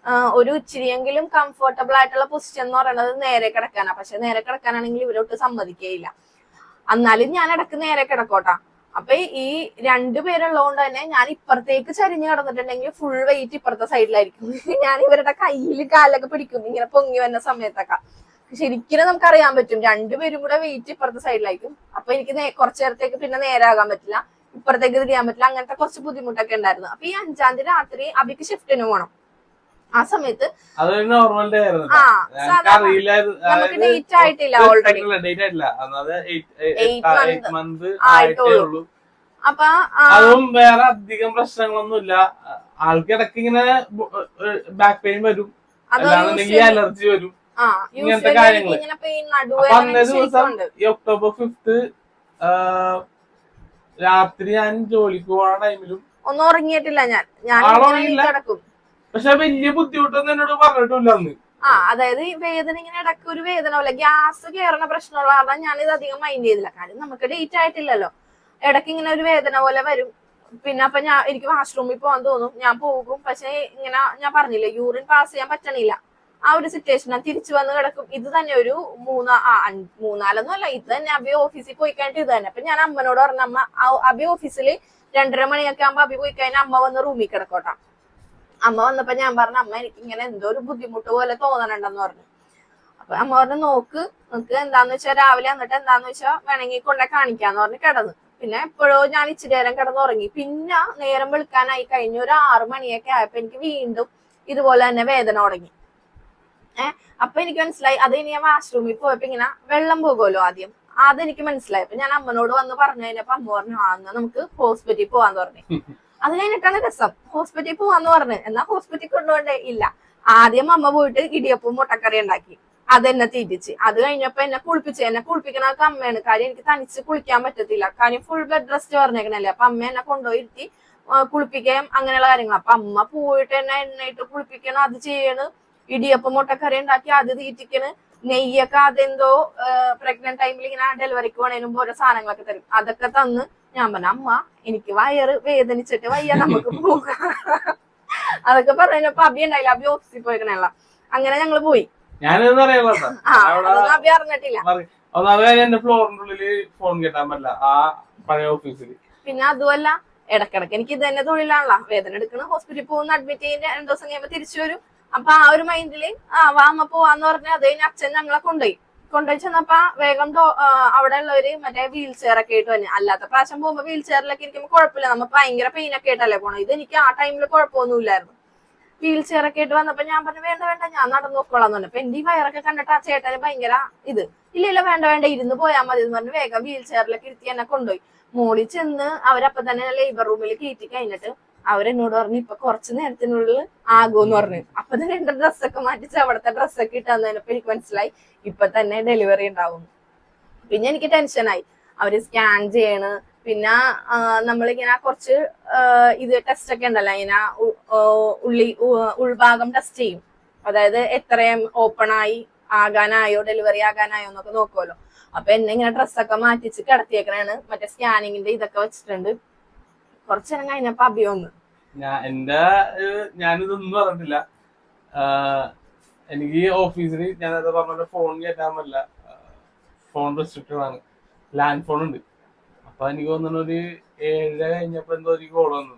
ഒരു ഇച്ചിരിയെങ്കിലും കംഫർട്ടബിൾ ആയിട്ടുള്ള പൊസിഷൻ എന്ന് പറയുന്നത് നേരെ കിടക്കാനാ. പക്ഷെ നേരെ കിടക്കാനാണെങ്കിൽ ഇവരോട്ട് സമ്മതിക്കുകയില്ല. എന്നാലും ഞാൻ ഇടക്ക് നേരെ കിടക്കോട്ടാ. അപ്പൊ ഈ 2 പേരുള്ളതുകൊണ്ട് തന്നെ ഞാൻ ഇപ്പുറത്തേക്ക് ചരിഞ്ഞ് കിടന്നിട്ടുണ്ടെങ്കിൽ ഫുൾ വെയിറ്റ് ഇപ്പുറത്തെ സൈഡിലായിരിക്കും. ഞാൻ ഇവരുടെ കയ്യിൽ കാലൊക്കെ പിടിക്കും ഇങ്ങനെ പൊങ്ങി വരുന്ന സമയത്തൊക്കെ. ശരിക്കും നമുക്കറിയാൻ പറ്റും 2 പേരും കൂടെ വെയിറ്റ് ഇപ്പുറത്തെ സൈഡിലായിരിക്കും. അപ്പൊ എനിക്ക് കുറച്ചു നേരത്തേക്ക് പിന്നെ നേരാകാൻ പറ്റില്ല, ഇപ്പുറത്തേക്ക് തിരിയാൻ പറ്റില്ല, അങ്ങനത്തെ കുറച്ച് ബുദ്ധിമുട്ടൊക്കെ ഉണ്ടായിരുന്നു. അപ്പൊ ഈ 5-ാം തീയതി രാത്രി അബിക്ക് ഷിഫ്റ്റിന് പോകണം. ആ സമയത്ത് നമുക്ക് ഡേറ്റ് ആയിട്ടില്ല, ഓൾറെഡി 8 മന്ത് ആയിട്ടുള്ളൂ. അപ്പൊ അതും വേറെ അധികം പ്രശ്നങ്ങളൊന്നുമില്ല. ആൾക്കിടക്ക് ഇങ്ങനെ ബാക്ക് പെയിൻ വരും, അലർജി വരും, ഇങ്ങനത്തെ കാര്യങ്ങള്. അപ്പൊ അന്നേ ദിവസം ഈ ഒക്ടോബർ 5th രാത്രി ഞാൻ ജോലിക്ക് പോണ ടൈമിലും ഒന്നും ഉറങ്ങിയിട്ടില്ല ഞാൻ കിടക്കും. പക്ഷെ വലിയ ബുദ്ധിമുട്ടൊന്നും എന്നോട് പറഞ്ഞിട്ടില്ല അന്ന്. അതായത് ഈ വേദന ഇങ്ങനെ ഇടയ്ക്ക് ഒരു വേദന പോലെ ഗ്യാസ് കയറുന്ന പ്രശ്നമുള്ള കാരണം ഞാൻ ഇത് അധികം മൈൻഡ് ചെയ്തില്ല. കാര്യം നമുക്ക് ഡേറ്റ് ആയിട്ടില്ലല്ലോ. ഇടയ്ക്ക് ഇങ്ങനെ ഒരു വേദന പോലെ വരും. പിന്നെ അപ്പൊ എനിക്ക് വാഷ്റൂമിൽ പോകാൻ തോന്നും, ഞാൻ പോകും. പക്ഷെ ഇങ്ങനെ ഞാൻ പറഞ്ഞില്ലേ, യൂറിൻ പാസ് ചെയ്യാൻ പറ്റണില്ല. ആ ഒരു സിറ്റുവേഷൻ ഞാൻ തിരിച്ചു വന്ന് കിടക്കും. ഇത് തന്നെ ഒരു 3-4 അല്ല, ഇത് തന്നെ അബി ഓഫീസിൽ പോയി കഴിഞ്ഞിട്ട് ഇത് തന്നെ. അപ്പൊ ഞാൻ അമ്മനോട് പറഞ്ഞ, അമ്മ അബി ഓഫീസിൽ 2:30 മണിയൊക്കെ ആകുമ്പോ അബി പോയി കഴിഞ്ഞാൽ അമ്മ വന്ന് റൂമിൽ കിടക്കോട്ടാ. അമ്മ വന്നപ്പോ ഞാൻ പറഞ്ഞ, അമ്മ എനിക്ക് ഇങ്ങനെ എന്തോ ഒരു ബുദ്ധിമുട്ട് പോലെ തോന്നണുണ്ടെന്ന് പറഞ്ഞു. അപ്പൊ അമ്മ പറഞ്ഞു, നോക്ക് എന്താന്ന് വെച്ചാൽ രാവിലെ വന്നിട്ട് എന്താന്ന് വെച്ചാൽ വേണമെങ്കിൽ കൊണ്ടേ കാണിക്കാന്ന് പറഞ്ഞ് കിടന്നു. പിന്നെ എപ്പോഴോ ഞാൻ ഇച്ചിരി നേരം കിടന്നുറങ്ങി. പിന്നെ നേരം വെളുക്കാനായി കഴിഞ്ഞു, ഒരു 6 മണിയൊക്കെ ആയപ്പോ എനിക്ക് വീണ്ടും ഇതുപോലെ തന്നെ വേദന തുടങ്ങി. അപ്പൊ എനിക്ക് മനസ്സിലായി, അത് ഇനി ഞാൻ വാഷ്റൂമിൽ പോയപ്പോ ഇങ്ങനെ വെള്ളം പോകുമല്ലോ ആദ്യം, അതെനിക്ക് മനസ്സിലായി. അപ്പൊ ഞാൻ അമ്മനോട് വന്ന് പറഞ്ഞു കഴിഞ്ഞപ്പോ അമ്മ പറഞ്ഞു, നമുക്ക് ഹോസ്പിറ്റലിൽ പോവാന്ന് പറഞ്ഞു. അത് കഴിഞ്ഞിട്ടാണ് രസം, ഹോസ്പിറ്റലിൽ പോവാന്ന് പറഞ്ഞു. എന്നാ ഹോസ്പിറ്റലിൽ കൊണ്ടുപോകണ്ടേ? ഇല്ല. ആദ്യം അമ്മ പോയിട്ട് ഇടിയപ്പവും മുട്ടക്കറി ഉണ്ടാക്കി, അതെന്നെ തീറ്റിച്ച്. അത് കഴിഞ്ഞപ്പോ എന്നെ കുളിപ്പിക്കണൊക്കെ അമ്മയാണ്. കാര്യം എനിക്ക് തനിച്ച് കുളിക്കാൻ പറ്റത്തില്ല, കാര്യം ഫുൾ ബെഡ് റെസ്റ്റ് പറഞ്ഞേക്കണല്ലേ. അപ്പൊ അമ്മ എന്നെ കൊണ്ടുപോയി ഇരുത്തി കുളിപ്പിക്കാൻ, അങ്ങനെയുള്ള കാര്യങ്ങൾ. അപ്പൊ അമ്മ പോയിട്ട് എന്നെ എണ്ണയിട്ട് കുളിപ്പിക്കണം, അത് ചെയ്യണ്, ഇടിയപ്പം മുട്ടക്കറി ഉണ്ടാക്കി അത് തീറ്റിക്കണ്, നെയ്യൊക്കെ അതെന്തോ പ്രഗ്നന്റ് ടൈമിൽ ഇങ്ങനെ ഡെലിവറിക്ക് പോണേനും ഓരോ സാധനങ്ങളൊക്കെ തരും. അതൊക്കെ തന്ന് ഞാൻ പറഞ്ഞു, അമ്മ എനിക്ക് വയറ് വേദനിച്ചിട്ട് വയ്യ, നമുക്ക് പോകാം. അതൊക്കെ പറഞ്ഞപ്പോ അബി ഉണ്ടായില്ല, അബി ഓഫീസിൽ പോയിക്കണല്ല. അങ്ങനെ ഞങ്ങള് പോയി. അബി അറിഞ്ഞിട്ടില്ല. പിന്നെ അതുമല്ല, ഇടക്കിടക്ക് എനിക്ക് ഇത് തന്നെ തൊഴിലാണല്ലോ, വേദന എടുക്കണം, ഹോസ്പിറ്റലിൽ പോകുന്ന, അഡ്മിറ്റ് ചെയ്യുന്ന, 2 ദിവസം കഴിയുമ്പോ തിരിച്ചു വരും. അപ്പൊ ആ ഒരു മൈൻഡില് വാ അമ്മ പോവാന്ന് പറഞ്ഞ, അത് കഴിഞ്ഞ് അച്ഛൻ ഞങ്ങളെ കൊണ്ടുപോയി ചെന്നപ്പോ വേഗം അവിടെ ഉള്ളവര് മറ്റേ വീൽ ചെയർ ഒക്കെ ആയിട്ട് വന്നു. അല്ലാത്ത പ്രാവശ്യം പോകുമ്പോ വീൽ ചെയറിലൊക്കെ ഇരിക്കുമ്പോ കുഴപ്പമില്ല, നമുക്ക് ഭയങ്കര പെയിൻ ഒക്കെ ആയിട്ടല്ലേ പോണം. ഇത് എനിക്ക് ആ ടൈമിൽ കുഴപ്പമൊന്നുമില്ലായിരുന്നു. വീൽ ചെയർ ഒക്കെ ആയിട്ട് വന്നപ്പോ ഞാൻ പറഞ്ഞു, വേണ്ട ഞാൻ നടന്നു നോക്കോളാന്ന് പറഞ്ഞു. അപ്പൊ എന്റെ ഈ വയറൊക്കെ കണ്ടിട്ട് ആ ചേട്ടന് ഭയങ്കര ഇല്ല വേണ്ട ഇരുന്ന് പോയാൽ മതി എന്ന് പറഞ്ഞ് വേഗം വീൽ ചെയറിലൊക്കെ ഇരുത്തി എന്നെ കൊണ്ടുപോയി. മോളിൽ ചെന്ന് അവരപ്പൊ തന്നെ ലേബർ റൂമിൽ കയറ്റി കഴിഞ്ഞിട്ട് അവരെന്നോട് പറഞ്ഞു, ഇപ്പൊ കുറച്ചു നേരത്തിനുള്ളിൽ ആകുമെന്ന് പറഞ്ഞു. അപ്പൊ തന്നെ എന്റെ ഡ്രസ്സൊക്കെ മാറ്റിച്ച് അവിടുത്തെ ഡ്രസ്സൊക്കെ ഇട്ട് തന്നതിനപ്പോ എനിക്ക് മനസ്സിലായി ഇപ്പൊ തന്നെ ഡെലിവറി ഉണ്ടാവും. പിന്നെ എനിക്ക് ടെൻഷനായി, അവര് സ്കാൻ ചെയ്യണ്. പിന്നെ നമ്മളിങ്ങനെ കുറച്ച് ഇത് ടെസ്റ്റ് ഒക്കെ ഉണ്ടല്ലോ, ഇങ്ങനെ ഉൾഭാഗം ടെസ്റ്റ് ചെയ്യും. അതായത് എത്രയും ഓപ്പൺ ആയി ആകാനായോ ഡെലിവറി ആകാനായോ എന്നൊക്കെ നോക്കുമല്ലോ. അപ്പൊ എന്നെ ഇങ്ങനെ ഡ്രസ്സൊക്കെ മാറ്റിച്ച് കിടത്തിയേക്കണാണ്. മറ്റേ സ്കാനിങ്ങിന്റെ ഇതൊക്കെ വെച്ചിട്ടുണ്ട്. കുറച്ചു നേരം കഴിഞ്ഞപ്പോ അഭി വന്നു. ഞാനിതൊന്നും പറഞ്ഞിട്ടില്ല. എനിക്ക് ഓഫീസിൽ ഞാനത് പറഞ്ഞ ഫോൺ കയറ്റാൻ പറ്റില്ല, ഫോൺ റെസ്ട്രിക്റ്റഡ് ആണ്, ലാൻഡ് ഫോൺ ഉണ്ട്. അപ്പൊ എനിക്ക് തോന്നുന്നു ഒരു 7 കഴിഞ്ഞപ്പോ എന്തോ ഒരു കോൾ വന്നു.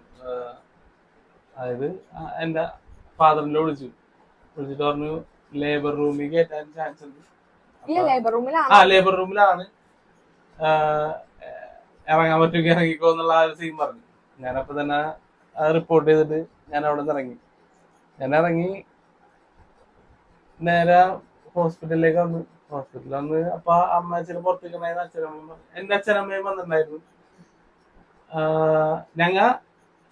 അതായത് എന്റെ ഫാദറിനെ വിളിച്ചിട്ട് പറഞ്ഞു ലേബർ റൂമിൽ കയറ്റാൻ ചാൻസ് ഉണ്ട്. ലേബർ റൂമിലാണ്, ഇറങ്ങാൻ പറ്റുമെങ്കിൽ ഇറങ്ങിക്കോ എന്നുള്ള ആ ഒരു സീൻ പറഞ്ഞു. ഞാനപ്പോ തന്നെ റിപ്പോർട്ട് ചെയ്തിട്ട് ഞാൻ അവിടെ നിന്ന് ഇറങ്ങി നേരെ ഹോസ്പിറ്റലിലേക്ക് വന്നു. ഹോസ്പിറ്റലിൽ വന്ന് അപ്പൊ അമ്മ അച്ഛനും പുറത്തേക്കുണ്ടായിരുന്നു. അച്ഛനമ്മ എന്റെ അച്ഛനമ്മയും വന്നിട്ടുണ്ടായിരുന്നു. ഞങ്ങ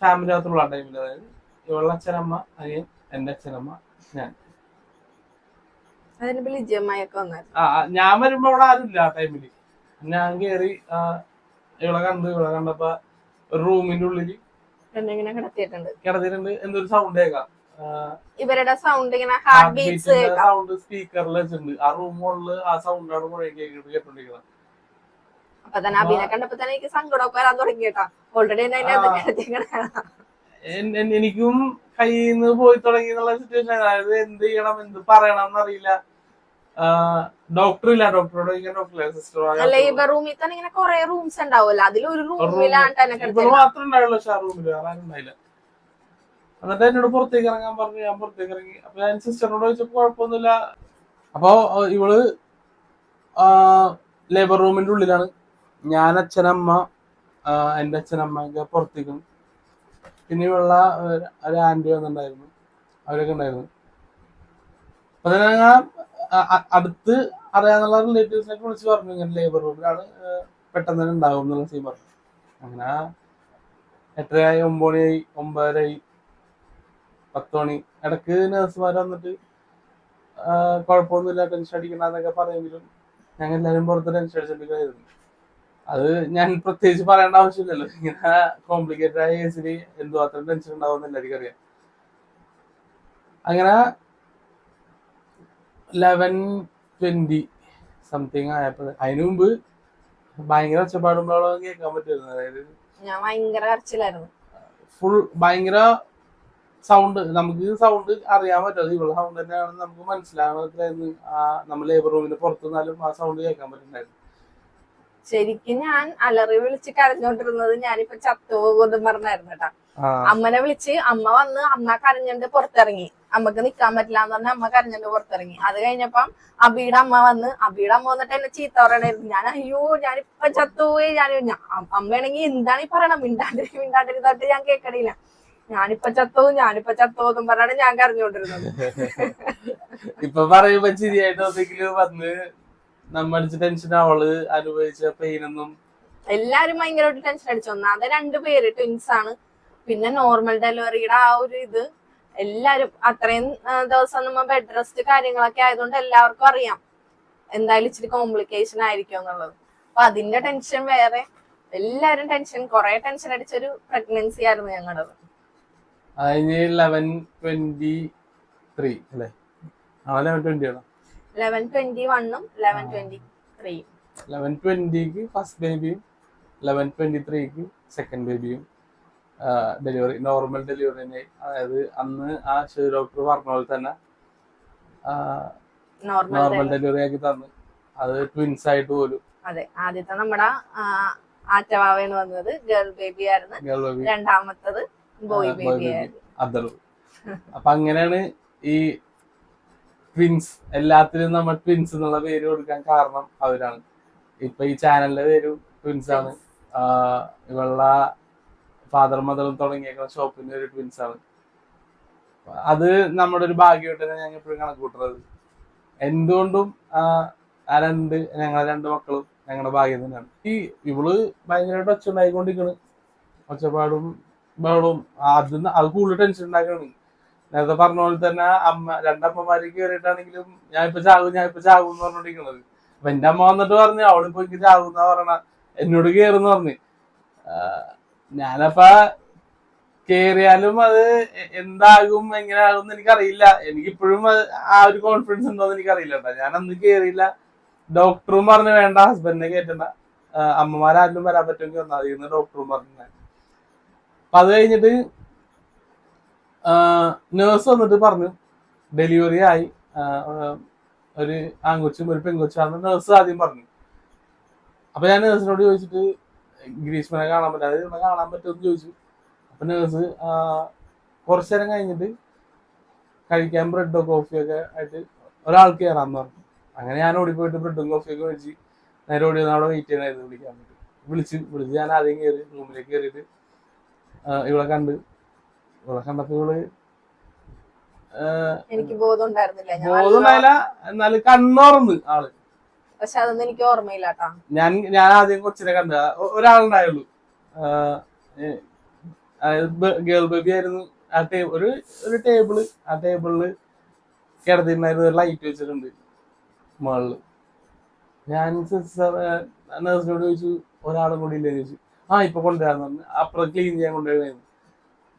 ഫാമിലി അകത്തുള്ള ടൈമിൽ, അതായത് ഇവളുടെ അച്ഛനമ്മ, അനിയൻ, എന്റെ അച്ഛനമ്മ, ഞാൻ. ഞാൻ വരുമ്പോ അവിടെ ആരുമില്ല ആ ടൈമില്. ഞാൻ കേറി ഇവളെ കണ്ടപ്പോ ഒരു റൂമിന്റെ ഉള്ളില് കിടത്തിയിട്ടുണ്ട്. എന്തൊരു സൗണ്ട് കേൾക്കാം, ഇവരുടെ സൗണ്ട് സൗണ്ട് സ്പീക്കറിൽ വെച്ചിട്ടുണ്ട്. ആ റൂമുകളില് ആ സൗണ്ടാണ് കേട്ടോണ്ടിരിക്കുന്നത്. അപ്പൊ തന്നെ അഭിനെ കണ്ടപ്പോ തന്നെ എനിക്ക് സങ്കടമൊക്കെ വരാൻ തുടങ്ങി കേട്ടാ. ഓൾറെഡി എനിക്കും കയ്യിൽ നിന്ന് പോയി തുടങ്ങി എന്നുള്ള സിറ്റുവേഷൻ. അതായത് എന്ത് ചെയ്യണം, എന്ത് പറയണം എന്നറിയില്ല. ഡോക്ടറില്ല, ഡോക്ടറോട് സിസ്റ്റർ ലേബർ റൂമിൽ തന്നെ ഇങ്ങനെ കുറെ റൂംസ് ഉണ്ടാവുമല്ലോ, അതിലൊരു റൂമിലാണ് മാത്രമേ ഉണ്ടായുള്ളൂ. പക്ഷെ ആ റൂമിൽ വേറെ ഉണ്ടായില്ല. എന്നിട്ട് എന്നോട് പുറത്തേക്ക് ഇറങ്ങാൻ പറഞ്ഞു. ഞാൻ പുറത്തേക്ക് ഇറങ്ങി. അപ്പൊ ഞാൻ സിസ്റ്ററിനോട് ചോദിച്ചപ്പോ കുഴപ്പമൊന്നുമില്ല. അപ്പൊ ഇവള് ലേബർ റൂമിന്റെ ഉള്ളിലാണ്. ഞാൻ അച്ഛനമ്മ, എന്റെ അച്ഛനമ്മ പുറത്തേക്കും. പിന്നെ ഇവളുള്ള ഒരു ആന്റി വന്നിട്ടുണ്ടായിരുന്നു, അവരൊക്കെ ഉണ്ടായിരുന്നു. അപ്പൊ തന്നെ അടുത്ത് അറിയാന്നുള്ള റിലേറ്റീവ്സിനൊക്കെ വിളിച്ച് പറഞ്ഞു ഇങ്ങനെ ലേബർ റൂമിലാണ്, പെട്ടെന്ന് തന്നെ ഉണ്ടാവും എന്നുള്ള സീൻ പറഞ്ഞു. അങ്ങനെ 8:30 9 മണിയായി, 9:30, 10 മണി. ഇടക്ക് നഴ്സുമാർ വന്നിട്ട് കുഴപ്പമൊന്നുമില്ല, ടെൻഷൻ അടിക്കണ്ടെന്നൊക്കെ പറയുമെങ്കിലും ഞങ്ങൾ എല്ലാവരും പുറത്ത് ടെൻഷൻ അടിച്ചിട്ടില്ലായിരുന്നു. അത് ഞാൻ പ്രത്യേകിച്ച് പറയേണ്ട ആവശ്യമില്ലല്ലോ. ഇങ്ങനെ കോംപ്ലിക്കേറ്റഡ് ആയ കേസിൽ എന്തുമാത്രം ടെൻഷൻ ഉണ്ടാവുമെന്ന് എല്ലാവർക്കും അറിയാം. അങ്ങനെ 11:20 സംതിങ് ആയപ്പോൾ, അതിനു മുമ്പ് ഭയങ്കര ഒച്ചപ്പാടുമ്പോഴോ കേൾക്കാൻ പറ്റുമായിരുന്നു. അതായത് ഞാൻ ഭയങ്കര കരച്ചിലായിരുന്നു. ഫുൾ ഭയങ്കര സൗണ്ട്, നമുക്ക് സൗണ്ട് അറിയാൻ പറ്റും. ഇവിടെ സൗണ്ട് തന്നെയാണെന്ന് നമുക്ക് മനസ്സിലാകുന്ന നമ്മൾ ലേബർ റൂമിന് പുറത്തു നിന്നാലും ആ സൗണ്ട് കേൾക്കാൻ പറ്റുന്നുണ്ടായിരുന്നു. ശരിക്കും ഞാൻ അലറി വിളിച്ച് കരഞ്ഞോണ്ടിരുന്നത് ഞാനിപ്പോ ചത്തുപോകുമെന്നും പറഞ്ഞായിരുന്നു കേട്ടാ. അമ്മനെ വിളിച്ച് അമ്മ വന്ന് അമ്മ കരഞ്ഞോണ്ട് പുറത്തിറങ്ങി. അമ്മക്ക് നിക്കാൻ പറ്റില്ല എന്ന് പറഞ്ഞാൽ അമ്മ കരഞ്ഞോണ്ട് പുറത്തിറങ്ങി. അത് കഴിഞ്ഞപ്പം അബിയുടെ അമ്മ വന്നിട്ട് എന്നെ ചീത്ത പറയണായിരുന്നു. ഞാൻ അയ്യോ ഞാനിപ്പൊ ചത്തുപോയി. അമ്മയാണെങ്കിൽ എന്താണ് ഈ പറയണം, മിണ്ടാണ്ടിരുന്നിട്ട് ഞാൻ കേൾക്കണില്ല. ഞാനിപ്പൊ ചത്തോ എന്നും പറഞ്ഞാണ് ഞാൻ കരഞ്ഞോണ്ടിരുന്നത്. ഇപ്പൊ പറയുമ്പോ ശരിയായിട്ട് വന്ന് നമ്മടിച്ച് ടെൻഷൻ, അവള് അനുഭവിച്ച പെയിനൊന്നും എല്ലാരും ഭയങ്കരമായിട്ട് ടെൻഷൻ അടിച്ചു. ഒന്നാമത് 2 പേര് ട്വിൻസ് ആണ്. പിന്നെ നോർമൽ ഡെലിവറിയുടെ ആ ഒരു ഇത് എല്ലാരും അത്രയും ദിവസം നമ്മ ബെഡ് റെസ്റ്റ് കാര്യങ്ങളൊക്കെ ആയതുകൊണ്ട് എല്ലാവർക്കും അറിയാം എന്തായാലും ഇച്ചിരി കോംപ്ലിക്കേഷൻ ആയിരിക്കും എന്നുള്ളത്. അപ്പൊ അതിന്റെ ടെൻഷൻ വേറെ, എല്ലാരും കുറെ ടെൻഷൻ അടിച്ചൊരു പ്രഗ്നൻസി ആയിരുന്നു ഞങ്ങളുടേത്. 11:23 അല്ലേ? 11:21 11:23. 11:20 ഫസ്റ്റ് ബേബിയും 11:23 സെക്കൻഡ് ബേബിയും ഡെലിവറി, നോർമൽ ഡെലിവറി തന്നെ. അതായത് അന്ന് ആ ഡോക്ടർ പറഞ്ഞ പോലെ തന്നെ നോർമൽ ഡെലിവറി ആക്കി തന്നു. അത് ട്വിൻസ് ആയിട്ട് പോലും. അതെ, ആദ്യത്തെ നമ്മുടെ ആറ്റവാവേന്ന് വന്നത് ഗേൾ ബേബി ആയിരുന്നു, രണ്ടാമത്തത് ബോയ് ബേബി ആയിരുന്നു. അപ്പൊ അങ്ങനെയാണ് ഈ ട്വിൻസ്, എല്ലാത്തിനും നമ്മൾ ട്വിൻസ് എന്നുള്ള പേര് കൊടുക്കാൻ കാരണം അവരാണ്. ഇപ്പൊ ഈ ചാനലിന്റെ പേരും ട്വിൻസ് ആണ്. ഇവളുടെ ഫാദർ മദറും തുടങ്ങിയേക്കുന്ന ഷോപ്പിന്റെ ഒരു ട്വിൻസ് ആണ്. അത് നമ്മുടെ ഒരു ഭാഗ്യമായിട്ട് തന്നെ ഞാൻ എപ്പോഴും കണക്ക് കൂട്ടുന്നത്. എന്തുകൊണ്ടും ഞങ്ങളെ 2 മക്കളും ഞങ്ങളുടെ ഭാഗ്യം തന്നെയാണ്. ഇവള് ഭയങ്കരമായിട്ട് ഒച്ച ഉണ്ടായിക്കൊണ്ടിരിക്കണ്, ഒച്ചപ്പാടും ബഹളവും. അത് കൂടുതൽ ടെൻഷൻ ഉണ്ടാക്കണ്. നേരത്തെ പറഞ്ഞ പോലെ തന്നെ 2 അമ്മമാര് കയറിയിട്ടാണെങ്കിലും ഞാനിപ്പോ ചാകും എന്ന് പറഞ്ഞോണ്ടിരിക്കണത്. അപ്പൊ എന്റെ അമ്മ വന്നിട്ട് പറഞ്ഞു അവളിപ്പോ എനിക്ക് ചാകുന്ന പറയണ, എന്നോട് കയറുന്ന് പറഞ്ഞു. ഞാനപ്പ കേറിയാലും അത് എന്താകും എങ്ങനെ ആകും എന്ന് എനിക്കറിയില്ല. എനിക്കിപ്പോഴും ആ ഒരു കോൺഫിഡൻസ് ഉണ്ടോന്ന് എനിക്കറിയില്ല കേട്ടോ. ഞാൻ അന്ന് കേറിയില്ല. ഡോക്ടറും പറഞ്ഞു വേണ്ട, ഹസ്ബൻഡിനെ കയറ്റണ്ട, അമ്മമാരാരും വരാൻ പറ്റുമെങ്കിൽ വന്നാതിന്ന് ഡോക്ടറും പറഞ്ഞു. അപ്പൊ അത് കഴിഞ്ഞിട്ട് നേഴ്സ് വന്നിട്ട് പറഞ്ഞു ഡെലിവറി ആയി, ഒരു ആൺകൊച്ചും ഒരു പെൺകൊച്ചാണെന്ന് നേഴ്സ് ആദ്യം പറഞ്ഞു. അപ്പൊ ഞാൻ നേഴ്സിനോട് ചോദിച്ചിട്ട് ഗ്രീഷ്മനെ കാണാൻ പറ്റാതെ ഇവിടെ കാണാൻ പറ്റുമെന്ന് ചോദിച്ചു. അപ്പൊ നേഴ്സ് കുറച്ചു നേരം കഴിഞ്ഞിട്ട് കഴിക്കാൻ ബ്രെഡോ കോഫിയോ ഒക്കെ ആയിട്ട് ഒരാൾക്ക് കയറാന്ന് പറഞ്ഞു. അങ്ങനെ ഞാൻ ഓടിപ്പോയിട്ട് ബ്രെഡും കോഫിയൊക്കെ മേടിച്ച് നേരെ ഓടി അവിടെ വെയിറ്റ് ചെയ്യണമായിരുന്നു വിളിക്കാൻ വേണ്ടി. വിളിച്ച് ഞാൻ ആദ്യം കയറി റൂമിലേക്ക് കയറിയിട്ട് ഇവളെ കണ്ടപ്പോ ഇവള് എനിക്ക് ബോധം ഉണ്ടായില്ല, എന്നാലും കണ്ണോർന്ന് ആള്. പക്ഷെ അതൊന്നും എനിക്ക് ഓർമ്മയില്ല. ഞാൻ ആദ്യം കൊച്ചിനെ കണ്ട ഒരാളുണ്ടായുള്ളൂ, ഗേൾ ബേബി ആയിരുന്നു. ഒരു ടേബിള്, ആ ടേബിളില് കിടത്തിണ്ടായിരുന്നു, ലൈറ്റ് വെച്ചിട്ടുണ്ട് മുകളില്. ഞാൻ നേഴ്സിനോട് ചോദിച്ചു ഒരാളും കൂടി ഇല്ലെന്ന് ചോദിച്ചു. ഇപ്പൊ കൊണ്ടുവരാന്ന് പറഞ്ഞു. അപ്പുറം ക്ലീൻ ചെയ്യാൻ കൊണ്ടുവരുന്നു.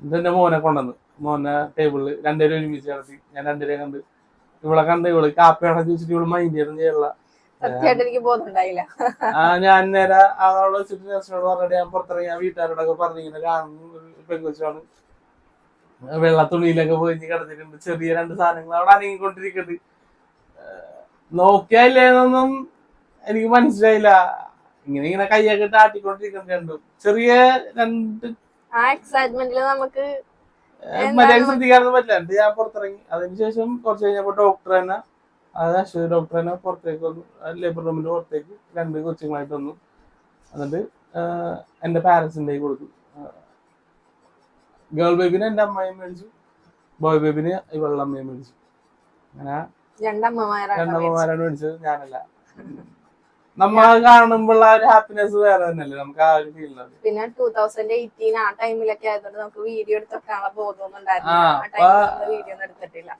ഇതെന്റെ മോനെ കൊണ്ടുവന്നു. മോനെ ടേബിളില് രണ്ടുപേരും ഒരുമിച്ച് കിടത്തി. ഞാൻ രണ്ടുപേരെ കണ്ട് ഇവള് കാപ്പിയാണെന്ന് ചോദിച്ചിട്ട് ഇവള് മൈൻഡ് ചെയ്യല്ല. ഞാൻ നേരെ അതവിടെ വെച്ചിട്ട് നേഴ്സിനോട് പറഞ്ഞിട്ട് ഞാൻ പുറത്തിറങ്ങി. ഞാൻ വീട്ടുകാരോടൊക്കെ പറഞ്ഞിങ്ങനെ കാണുന്നു പെൺകൊച്ചാണ്, വെള്ള തുണിയിലൊക്കെ പോയി കിടത്തിട്ടുണ്ട്, ചെറിയ രണ്ട് സാധനങ്ങൾ അവിടെ അനങ്ങിക്കൊണ്ടിരിക്കട്ട്. നോക്കിയായില്ലേന്നൊന്നും എനിക്ക് മനസ്സിലായില്ല. ഇങ്ങനെ കൈയൊക്കെ ഇട്ട് ആട്ടിക്കൊണ്ടിരിക്കുന്നത് കണ്ടു. ചെറിയ രണ്ട് നമുക്ക് മര്യാദ ശ്രദ്ധിക്കാനൊന്നും പറ്റില്ല. എന്നിട്ട് ഞാൻ പുറത്തിറങ്ങി. അതിനുശേഷം കുറച്ച് കഴിഞ്ഞപ്പോ ഡോക്ടർ തന്നെ, അതായത് അശ്വതി ഡോക്ടർ തന്നെ പുറത്തേക്ക് വന്നു. ലേബർ റൂമിന്റെ പുറത്തേക്ക് രണ്ട് കൊച്ചുങ്ങളായിട്ട് വന്നു. എന്നിട്ട് എന്റെ പാരന്റ്സിന്റെ കൊടുത്തു. ഗേൾ ബേബിനെ എന്റെ അമ്മയും മേടിച്ചു, ബോയ് ബേബിന് ഇവളുടെ അമ്മയും മേടിച്ചു. അങ്ങനെ രണ്ടമ്മമാരാണ് മേടിച്ചത്, ഞാനല്ല. നമ്മ കാണുമ്പോഴുള്ള ഒരു ഹാപ്പിനെസ് വേറെ തന്നെയല്ലേ, നമുക്ക് ആ ഒരു ഫീൽ. പിന്നെ 2018 ആ ടൈമിലൊക്കെ ആയതുകൊണ്ട് നമുക്ക് വീഡിയോ എടുത്തൊക്കെയുള്ള ബോധമൊന്നും എടുത്തിട്ടില്ല.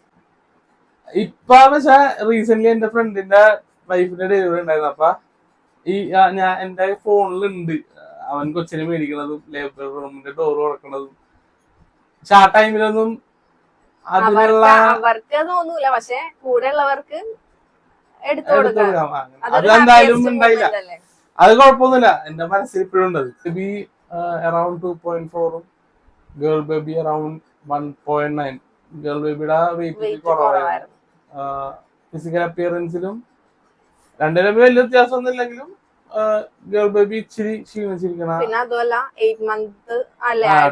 ഇപ്പൊ പക്ഷെ റീസെന്റ് എന്റെ ഫ്രണ്ടിന്റെ വൈഫിന്റെ ഡെലിവറി ഉണ്ടായിരുന്നു. അപ്പൊ ഞാൻ എന്റെ ഫോണിലുണ്ട് അവൻ കൊച്ചിനെ മേടിക്കണതും ലേബർ റൂമിന്റെ ഡോർ തുറക്കണതും. പക്ഷെ ആ ടൈമിലൊന്നും അതിനുള്ള അവർക്ക് തോന്നൂല, പക്ഷെ കൂടെ ഉള്ളവർക്ക് അതെന്തായാലും ഉണ്ടായില്ല. അത് കുഴപ്പമൊന്നുമില്ല, എന്റെ മനസ്സിൽ ഇപ്പോഴും ഉണ്ട്. ബേബി അറൌണ്ട് 2.4ഉം ഗേൾ ബേബി അറൌണ്ട് 1.9. ഗേൾ ബേബിയുടെ വെയിറ്റ് കുറവായിരുന്നു. ഫിസിക്കൽ അപ്പിയറൻസിലും രണ്ടുപേരും വലിയ വ്യത്യാസമൊന്നും ഇല്ലെങ്കിലും ഗേൾ ബേബി ഇച്ചിരി ക്ഷീണിച്ചിരിക്കണം.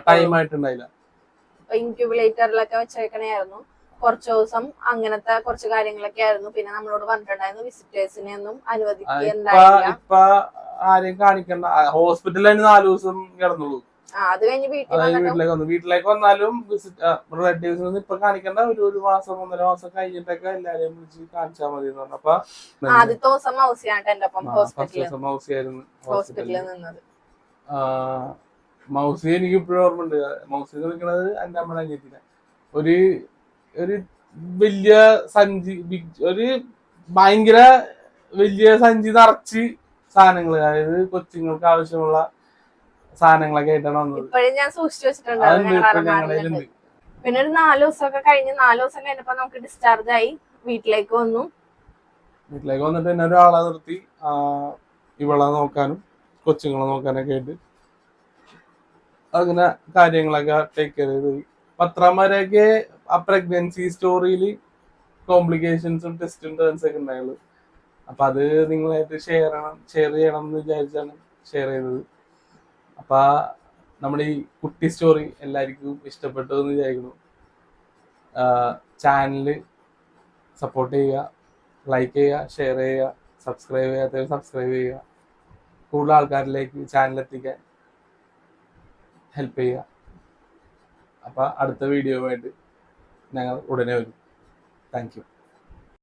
ടൈം ആയിട്ടുണ്ടായില്ല. ഇൻക്യുബുലേറ്ററിലൊക്കെ വെച്ചേക്കണായിരുന്നു കുറച്ച് ദിവസം. അങ്ങനത്തെ കുറച്ച് കാര്യങ്ങളൊക്കെ ആയിരുന്നു. പിന്നെ നമ്മളോട് പറഞ്ഞിട്ടുണ്ടായിരുന്നു വിസിറ്റേഴ്സിനെ ഒന്നും അനുവദിക്കുന്നുണ്ടായില്ല. ഇപ്പൊ ആരെയും കാണിക്കണ്ട, ഹോസ്പിറ്റലിൽ 4 ദിവസം കിടന്നുള്ളൂ. അത് കഴിഞ്ഞ് വീട്ടിലേക്ക് വന്നാലും റിലേറ്റീവ്സിനൊന്നും ഇപ്പൊ കാണിക്കണ്ട, ഒരു മാസം 1.5 മാസം കഴിഞ്ഞിട്ടൊക്കെ എല്ലാരെയും വിളിച്ച് കാണിച്ചാൽ മതി എന്ന് പറഞ്ഞപ്പോ ആദ്യത്തെ ദിവസം ഹോസ്പിറ്റലിൽ നിന്നത്. മൗസി എനിക്ക് ഇപ്പോഴും ഓർമ്മയുണ്ട്. മൗസി നിൽക്കുന്നത് എന്റെ അമ്മയുടെ അനിയത്തിനെ. ഒരു വലിയ സഞ്ചി, ഒരു ഭയങ്കര വലിയ സഞ്ചി നിറച്ച് സാധനങ്ങൾ, അതായത് കൊച്ചുങ്ങൾക്ക് ആവശ്യമുള്ള സാധനങ്ങളൊക്കെ ആയിട്ടാണ് വന്നത്. ഞാൻ സൂക്ഷിച്ചു വെച്ചിട്ടുണ്ട്. പിന്നെ ഒരു 4 ദിവസമൊക്കെ കഴിഞ്ഞ് 4 ദിവസം കഴിഞ്ഞപ്പോ നമുക്ക് ഡിസ്ചാർജ് ആയി വീട്ടിലേക്ക് വന്നിട്ട് എന്നെ ഒരാളെ നിർത്തി ഇവളെ നോക്കാനും കൊച്ചുങ്ങളെ നോക്കാനൊക്കെ ആയിട്ട് അങ്ങനെ കാര്യങ്ങളൊക്കെ ടേക്ക് കെയർ ചെയ്ത് പോയി. 10ാം വരെയൊക്കെ ആ പ്രഗ്നൻസി സ്റ്റോറിയിൽ കോംപ്ലിക്കേഷൻസും ടെസ്റ്റും ടേൺസ് ഒക്കെ ഉണ്ടായുള്ളൂ. അപ്പൊ അത് നിങ്ങളായിട്ട് ഷെയർ ചെയ്യണം എന്ന് വിചാരിച്ചാണ് ഷെയർ ചെയ്തത്. അപ്പൊ നമ്മുടെ ഈ കുട്ടി സ്റ്റോറി എല്ലാവർക്കും ഇഷ്ടപ്പെട്ടു എന്ന് വിചാരിക്കുന്നു. ചാനല് സപ്പോർട്ട് ചെയ്യുക, ലൈക്ക് ചെയ്യുക, ഷെയർ ചെയ്യുക, സബ്സ്ക്രൈബ് ചെയ്യാത്തവർ സബ്സ്ക്രൈബ് ചെയ്യുക. കൂടുതൽ ആൾക്കാരിലേക്ക് ചാനൽ എത്തിക്കാൻ ഹെൽപ്പ് ചെയ്യുക. അപ്പൊ അടുത്ത വീഡിയോയുമായിട്ട് ഞങ്ങൾ ഉടനെ വരും. Thank you.